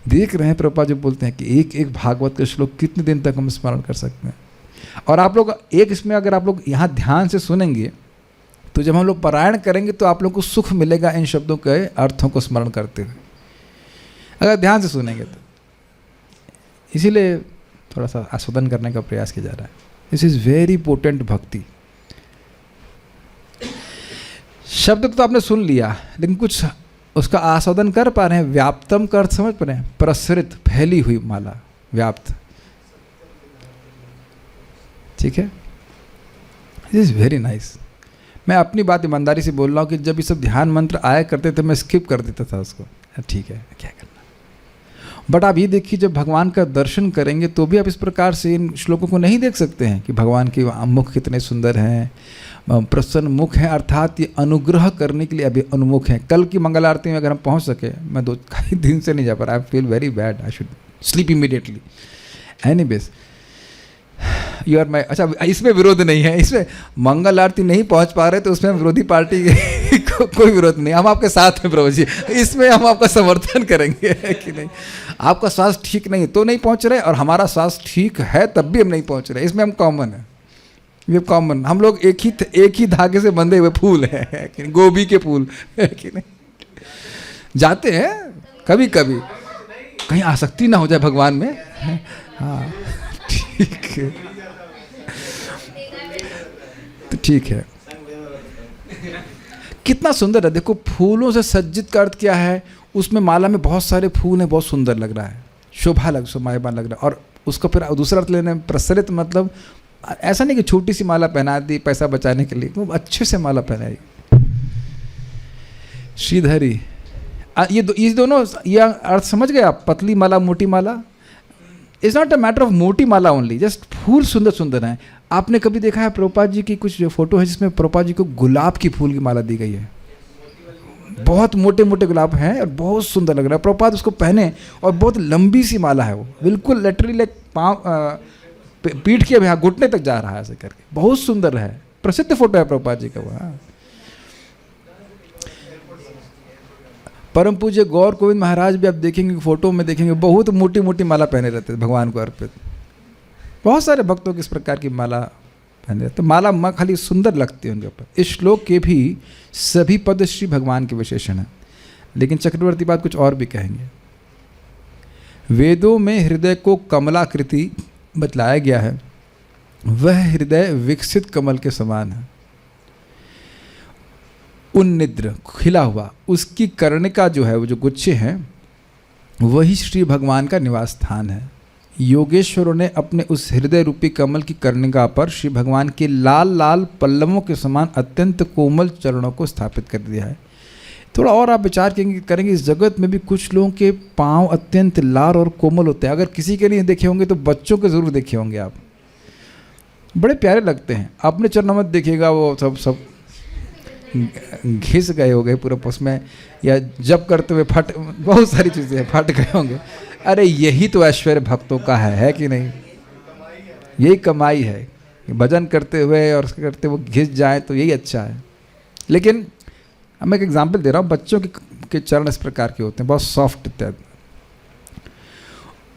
देख रहे हैं प्रभुपाद जो बोलते हैं कि एक एक भागवत का श्लोक कितने दिन तक हम स्मरण कर सकते हैं। और आप लोग एक इसमें अगर आप लोग यहाँ ध्यान से सुनेंगे तो जब हम लोग पारायण करेंगे तो आप लोग को सुख मिलेगा इन शब्दों के अर्थों को स्मरण करते हुए, अगर ध्यान से सुनेंगे तो। इसीलिए थोड़ा सा आस्वादन करने का प्रयास किया जा रहा है। दिस इज़ वेरी इंपॉर्टेंट भक्ति। शब्द तो आपने सुन लिया, लेकिन कुछ उसका आस्वादन कर पा रहे हैं। व्याप्तम का अर्थ समझ पा रहे हैं, प्रसरित फैली हुई माला, व्याप्त। ठीक है, दिस इज वेरी नाइस। मैं अपनी बात ईमानदारी से बोल रहा हूँ कि जब ये सब ध्यान मंत्र आया करते थे मैं स्किप कर देता था उसको, ठीक है क्या करना। बट आप ये देखिए जब भगवान का दर्शन करेंगे तो भी आप इस प्रकार से इन श्लोकों को नहीं देख सकते हैं कि भगवान के मुख कितने सुंदर हैं, प्रसन्न मुख है, अर्थात ये अनुग्रह करने के लिए अभी अनुमुख हैं। कल की मंगल आरती में अगर हम पहुंच सके, मैं कई दिन से नहीं जा पा रहा, I feel very bad, I should sleep immediately. Anyways you are my, अच्छा इसमें विरोध नहीं है, इसमें मंगल आरती नहीं पहुंच पा रहे तो उसमें विरोधी पार्टी कोई विरोध नहीं, हम आपके साथ हैं प्रभु जी, इसमें हम आपका समर्थन करेंगे कि नहीं। आपका स्वास्थ्य ठीक नहीं तो नहीं पहुंच रहे, और हमारा स्वास्थ्य ठीक है तब भी हम नहीं पहुंच रहे, इसमें हम कॉमन है, ये कॉमन। हम लोग एक ही धागे से बंधे हुए फूल हैं, गोभी के फूल है कि नहीं। जाते हैं कभी कभी, कहीं आसक्ति ना हो जाए भगवान में। हाँ ठीक है, तो ठीक है। कितना सुंदर है, देखो फूलों से सज्जित का अर्थ क्या है, उसमें माला में बहुत सारे फूल हैं, बहुत सुंदर लग रहा है, शोभायमान लग रहा है। और उसका फिर दूसरा अर्थ लेने में प्रसरित, मतलब ऐसा नहीं कि छोटी सी माला पहना दी पैसा बचाने के लिए, वो अच्छे से माला पहनाई। श्रीधरी, ये दोनों ये अर्थ समझ गए आप, पतली माला मोटी माला। It's not a matter of मोटी माला ओनली, जस्ट फूल सुंदर सुंदर हैं। आपने कभी देखा है प्रभुपाद जी की कुछ फोटो है जिसमें प्रभुपाद जी को गुलाब की फूल की माला दी गई है, बहुत मोटे मोटे गुलाब हैं और बहुत सुंदर लग रहा है। प्रभुपाद उसको पहने और बहुत लंबी सी माला है, वो बिल्कुल लिटरली लाइक पाँव पीठ के अभी घुटने तक जा रहा है ऐसे करके, बहुत सुंदर है, प्रसिद्ध फोटो है प्रभुपाद जी का वो। परम पूज्य गौर गोविंद महाराज भी आप देखेंगे फोटो में देखेंगे बहुत मोटी मोटी माला पहने रहते थे भगवान को अर्पित। बहुत सारे भक्तों की इस प्रकार की माला पहने रहते, माला माँ खाली सुंदर लगती है उनके ऊपर। इस श्लोक के भी सभी पद श्री भगवान के विशेषण हैं, लेकिन चक्रवर्ती बात कुछ और भी कहेंगे। वेदों में हृदय को कमलाकृति बतलाया गया है, वह हृदय विकसित कमल के समान है, उन्निद्र खिला हुआ। उसकी कर्णिका जो है, वो जो गुच्छे हैं, वही श्री भगवान का निवास स्थान है। योगेश्वरों ने अपने उस हृदय रूपी कमल की कर्णिका पर श्री भगवान के लाल लाल पल्लवों के समान अत्यंत कोमल चरणों को स्थापित कर दिया है। थोड़ा और आप विचार करेंगे, इस जगत में भी कुछ लोगों के पाँव अत्यंत लाल और कोमल होते हैं। अगर किसी के नहीं देखे होंगे तो बच्चों के ज़रूर देखे होंगे आप, बड़े प्यारे लगते हैं। अपने चरणों में देखिएगा वो सब घिस गए हो गए पूरा उसमें, या जब करते हुए फट, बहुत सारी चीज़ें फट गए होंगे। अरे यही तो ऐश्वर्य भक्तों का है कि नहीं, यही कमाई है। भजन करते हुए और करते हुए घिस जाए तो यही अच्छा है। लेकिन मैं एक एग्जांपल दे रहा हूँ, बच्चों के चरण इस प्रकार के होते हैं, बहुत सॉफ्ट इत्यादि।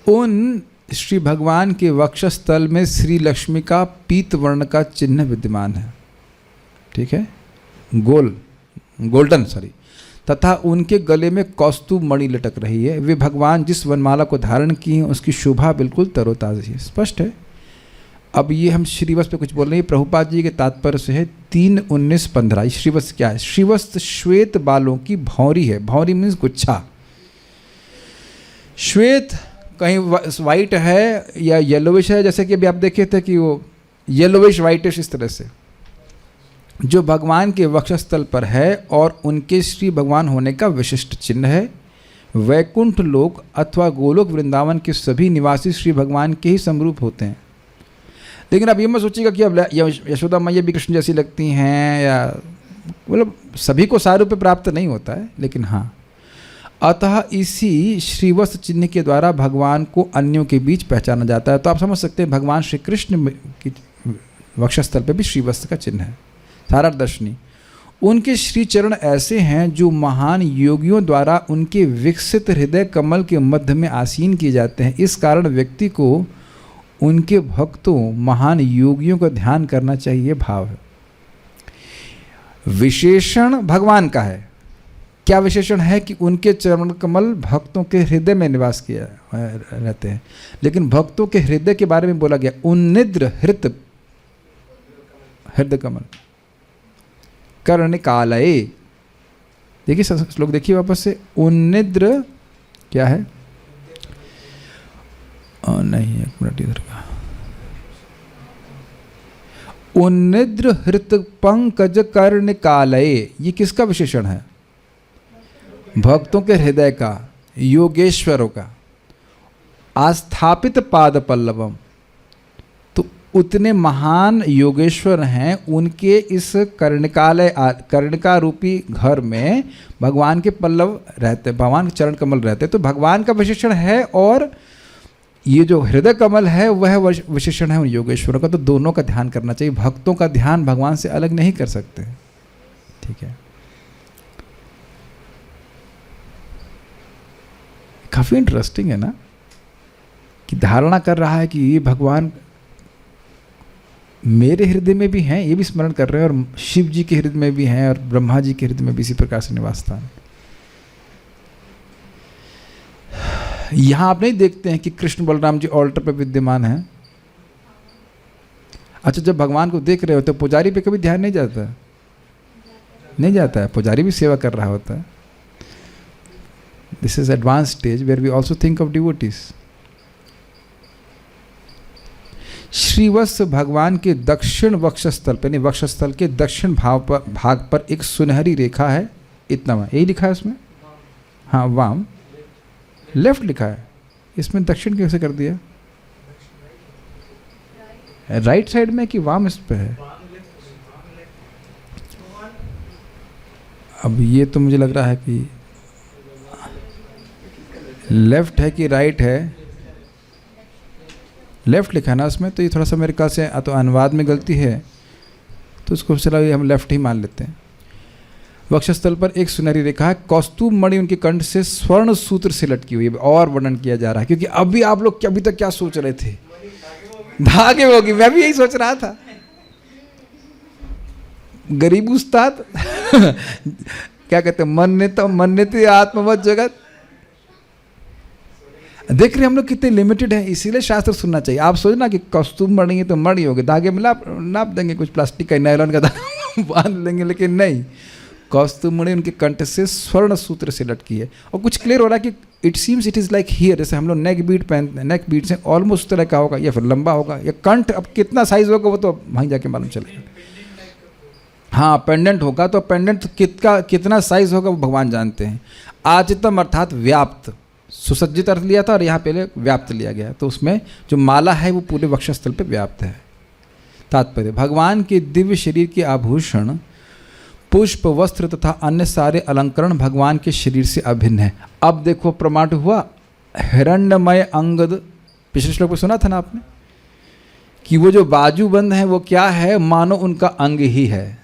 उन श्री भगवान के वक्षस्थल में श्री लक्ष्मी का पीत वर्ण का चिन्ह विद्यमान है, ठीक है, गोल्डन तथा उनके गले में कौस्तुभ मणि लटक रही है। वे भगवान जिस वनमाला को धारण की हैं उसकी शोभा बिल्कुल तरोताज़ा है, स्पष्ट है। अब ये हम श्रीवस्त्र पे कुछ बोल रहे हैं, प्रभुपाद जी के तात्पर्य से है 3:19-15। श्रीवस्त्र क्या है? श्रीवस्त्र श्वेत बालों की भौरी है। भौरी मीन्स गुच्छा। श्वेत कहीं वाइट है या येलोविश है, जैसे कि अभी आप देखे थे कि वो येलोविश वाइटिश इस तरह से, जो भगवान के वक्षस्थल पर है और उनके श्री भगवान होने का विशिष्ट चिन्ह है। वैकुंठ लोक अथवा गोलोक वृंदावन के सभी निवासी श्री भगवान के ही समरूप होते हैं। लेकिन अब ये मत सोचिएगा कि अब यशोदा मैया भी कृष्ण जैसी लगती हैं, या मतलब सभी को सारूप्य प्राप्त नहीं होता है, लेकिन हाँ, अतः इसी श्रीवस्त्र चिन्ह के द्वारा भगवान को अन्यों के बीच पहचाना जाता है। तो आप समझ सकते हैं भगवान श्री कृष्ण की वक्षस्थल पर भी श्रीवस्त्र का चिन्ह है। सारादर्शनी, उनके श्री चरण ऐसे हैं जो महान योगियों द्वारा उनके विकसित हृदय कमल के मध्य में आसीन किए जाते हैं। इस कारण व्यक्ति को उनके भक्तों महान योगियों का ध्यान करना चाहिए। भाव है, विशेषण भगवान का है। क्या विशेषण है कि उनके चरण कमल भक्तों के हृदय में निवास किया रहते हैं। लेकिन भक्तों के हृदय के बारे में बोला गया उन्निद्र हृदय कमल कर्णिकालये। देखिए श्लोक देखिए वापस से, उन्निद्र क्या है, नहीं एक मिनट इधर का, उन्निद्र हृत पंकज कर्णिकालये, ये किसका विशेषण है? भक्तों के हृदय का, योगेश्वरों का। आस्थापित पाद पल्लवम, तो उतने महान योगेश्वर हैं, उनके इस कर्णिकालय कर्णिका रूपी घर में भगवान के पल्लव रहते, भगवान के चरण कमल रहते। तो भगवान का विशेषण है और ये जो हृदय कमल है वह विशेषण है उन योगेश्वरों का। तो दोनों का ध्यान करना चाहिए। भक्तों का ध्यान भगवान से अलग नहीं कर सकते। ठीक है, काफी इंटरेस्टिंग है ना, कि धारणा कर रहा है कि ये भगवान मेरे हृदय में भी हैं, ये भी स्मरण कर रहे हैं, और शिव जी के हृदय में भी हैं, और ब्रह्मा जी के हृदय में भी इसी प्रकार से निवास स्थान। यहां आप नहीं देखते हैं कि कृष्ण बलराम जी ऑल्टर पर विद्यमान हैं। अच्छा, जब भगवान को देख रहे होते तो पुजारी पे कभी ध्यान नहीं जाता है? नहीं जाता है, पुजारी भी सेवा कर रहा होता है। This is advance stage where we also think of devotees. Shrivatsa भगवान के दक्षिण वक्षस्थल पर, यानी वक्षस्थल के दक्षिण भाग पर एक सुनहरी रेखा है, इतना यही लिखा है उसमें। हाँ, वाम लेफ्ट लिखा है, इसमें दक्षिण कैसे कर दिया? राइट साइड में कि वाम इस पे है? अब ये तो मुझे लग रहा है कि लेफ्ट है कि राइट है। लेफ्ट लिखा है ना उसमें, तो ये थोड़ा सा मेरे ख्याल से तो अनुवाद में गलती है, तो उसको चला हम लेफ्ट ही मान लेते हैं। वक्षस्थल पर एक सुनहरी रेखा है, कौस्तुभ मणि उनके कंठ से स्वर्ण सूत्र से लटकी हुई है। और वर्णन किया जा रहा है, क्योंकि अभी आप लोग अभी तक क्या सोच रहे थे? धागे होगी, मैं भी यही सोच रहा था। गरीब उस्ताद क्या कहते हैं, मन्यते आत्मवत जगत। देख रहे हम लोग कितने लिमिटेड हैं, इसीलिए शास्त्र सुनना चाहिए। आप सोचना कि कौस्तुभ मणि है तो मणि होगी, धागे में नाप देंगे, कुछ प्लास्टिक का नायलॉन का धागा बांध लेंगे, लेकिन नहीं, कौस्तुभ मणि उनके कंठ से स्वर्ण सूत्र से लटकी है। और कुछ क्लियर हो रहा है कि it seems it is like here, जैसे हम लोग नेक बीट पहनते हैं, नेक बीट से ऑलमोस्ट उस तरह का होगा, या फिर लंबा होगा, या कंठ अब कितना साइज होगा वो तो वहीं जाके मालूम चलेगा। हाँ, पेंडेंट होगा, तो पेंडेंट कितना साइज होगा वो भगवान जानते हैं। आचितम अर्थात व्याप्त, सुसज्जित अर्थ लिया था, और यहाँ पहले व्याप्त लिया गया, तो उसमें जो माला है वो पूरे वक्षस्थल पे व्याप्त है। तात्पर्य, भगवान के दिव्य शरीर के आभूषण, पुष्प, वस्त्र तथा अन्य सारे अलंकरण भगवान के शरीर से अभिन्न है। अब देखो प्रमाण हुआ, हिरण्यमय अंगद, पिछले श्लोक में सुना था ना आपने, कि वो जो बाजूबंद है वो क्या है? मानो उनका अंग ही है।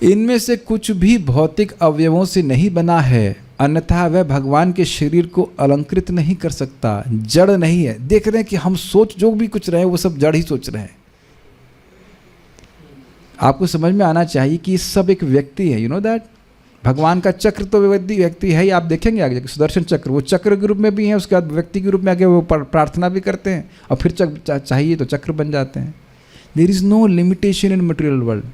इनमें से कुछ भी भौतिक अवयवों से नहीं बना है, अन्यथा वह भगवान के शरीर को अलंकृत नहीं कर सकता। जड़ नहीं है। देख रहे हैं कि हम सोच जो भी कुछ रहे हैं वो सब जड़ ही सोच रहे हैं। आपको समझ में आना चाहिए कि सब एक व्यक्ति है। यू नो दैट भगवान का चक्र तो व्यक्ति है ही। आप देखेंगे आगे सुदर्शन चक्र, वो चक्र के रूप में भी है, उसके बाद व्यक्ति के रूप में आगे वो प्रार्थना भी करते हैं, और फिर चाहिए तो चक्र बन जाते हैं। There is no limitation in material world.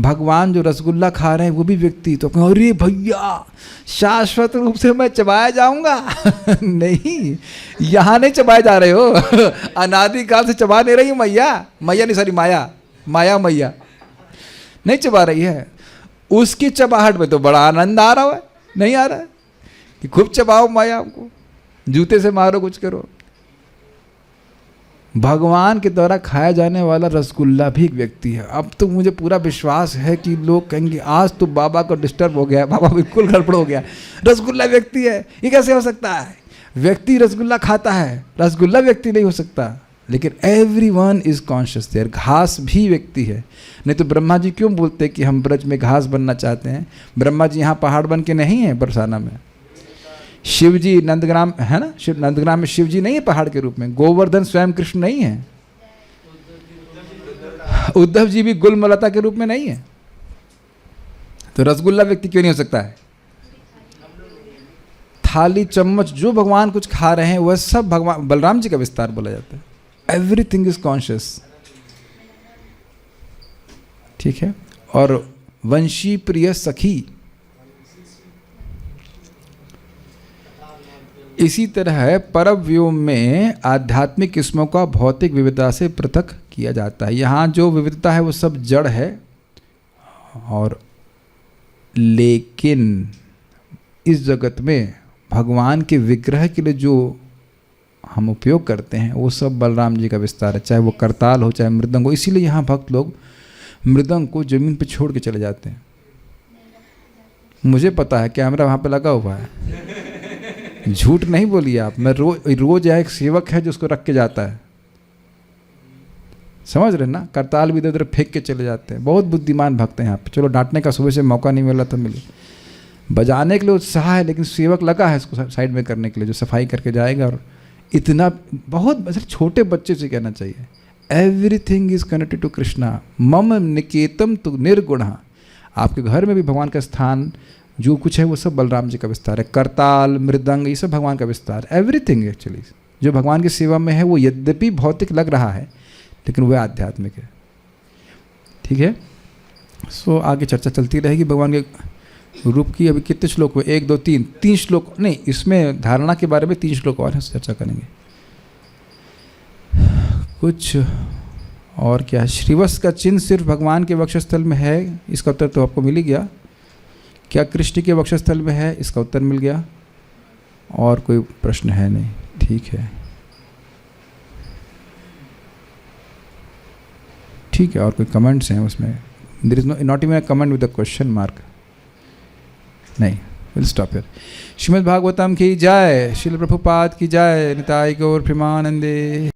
भगवान जो रसगुल्ला खा रहे हैं वो भी व्यक्ति, तो कहें अरे भैया शाश्वत रूप से मैं चबाया जाऊंगा नहीं, यहाँ नहीं चबाए जा रहे हो अनादिकाल से चबा नहीं रही मैया, मैया नहीं सॉरी माया, माया मैया नहीं चबा रही है। उसकी चबाहट में तो बड़ा आनंद आ रहा है, नहीं आ रहा है कि खूब चबाओ माया हमको, जूते से मारो कुछ करो। भगवान के द्वारा खाया जाने वाला रसगुल्ला भी एक व्यक्ति है। अब तो मुझे पूरा विश्वास है कि लोग कहेंगे आज तो बाबा को डिस्टर्ब हो गया, बाबा बिल्कुल गड़बड़ हो गया, रसगुल्ला व्यक्ति है, ये कैसे हो सकता है? व्यक्ति रसगुल्ला खाता है, रसगुल्ला व्यक्ति नहीं हो सकता। लेकिन एवरीवन इज कॉन्शियस देयर, घास भी व्यक्ति है। नहीं तो ब्रह्मा जी क्यों बोलते कि हम ब्रज में घास बनना चाहते हैं? ब्रह्मा जी यहाँ पहाड़ बन के नहीं है बरसाना में, शिव जी नंदग्राम है ना, शिव नंदग्राम में शिव जी नहीं है पहाड़ के रूप में, गोवर्धन स्वयं कृष्ण नहीं है, उद्धव जी भी गुलमलता के रूप में नहीं है। तो रसगुल्ला व्यक्ति क्यों नहीं हो सकता है? थाली चम्मच जो भगवान कुछ खा रहे हैं वह सब भगवान बलराम जी का विस्तार बोला जाता है। एवरीथिंग इज कॉन्शियस, ठीक है। और वंशी प्रिय सखी, इसी तरह परम व्योम में आध्यात्मिक किस्मों का भौतिक विविधता से पृथक किया जाता है। यहाँ जो विविधता है वो सब जड़ है, और लेकिन इस जगत में भगवान के विग्रह के लिए जो हम उपयोग करते हैं वो सब बलराम जी का विस्तार है, चाहे वो करताल हो चाहे मृदंग हो। इसीलिए यहाँ भक्त लोग मृदंग को जमीन पर छोड़ के चले जाते हैं। मुझे पता है कैमरा वहाँ पे लगा हुआ है, झूठ नहीं बोलिए आप। मैं रोज यहाँ एक सेवक है जो उसको रख के जाता है, समझ रहे ना। करताल भी इधर उधर फेंक के चले जाते हैं। बहुत बुद्धिमान भक्त हैं यहाँ पे। चलो डांटने का सुबह से मौका नहीं मिला तो मिले। बजाने के लिए उत्साह है, लेकिन सेवक लगा है इसको साइड में करने के लिए, जो सफाई करके जाएगा। और इतना बहुत छोटे बच्चे से कहना चाहिए, everything is connected to Krishna, मम निकेतम तु निर्गुण। आपके घर में भी भगवान का स्थान जो कुछ है वो सब बलराम जी का विस्तार है। करताल मृदंग ये सब भगवान का विस्तार, एवरीथिंग एक्चुअली जो भगवान की सेवा में है वो यद्यपि भौतिक लग रहा है लेकिन वह आध्यात्मिक है, ठीक है। सो आगे चर्चा चलती रहेगी भगवान के रूप की। अभी कितने श्लोक हुए? 1 2 3 3 श्लोक नहीं, इसमें धारणा के बारे में 3 श्लोक और है, चर्चा करेंगे। कुछ और क्या? श्रीवत्स का चिन्ह सिर्फ भगवान के वक्षस्थल में है, इसका उत्तर तो आपको मिल ही गया। क्या कृष्ण के वक्षस्थल में है? इसका उत्तर मिल गया। और कोई प्रश्न है नहीं, ठीक है, ठीक है। और कोई कमेंट्स हैं उसमें? There is not even a comment with a question mark, नहीं। Will stop here. Shrimad Bhagavatam की जय, श्रील प्रभुपाद की जय, निताई गौर प्रेमानंदे।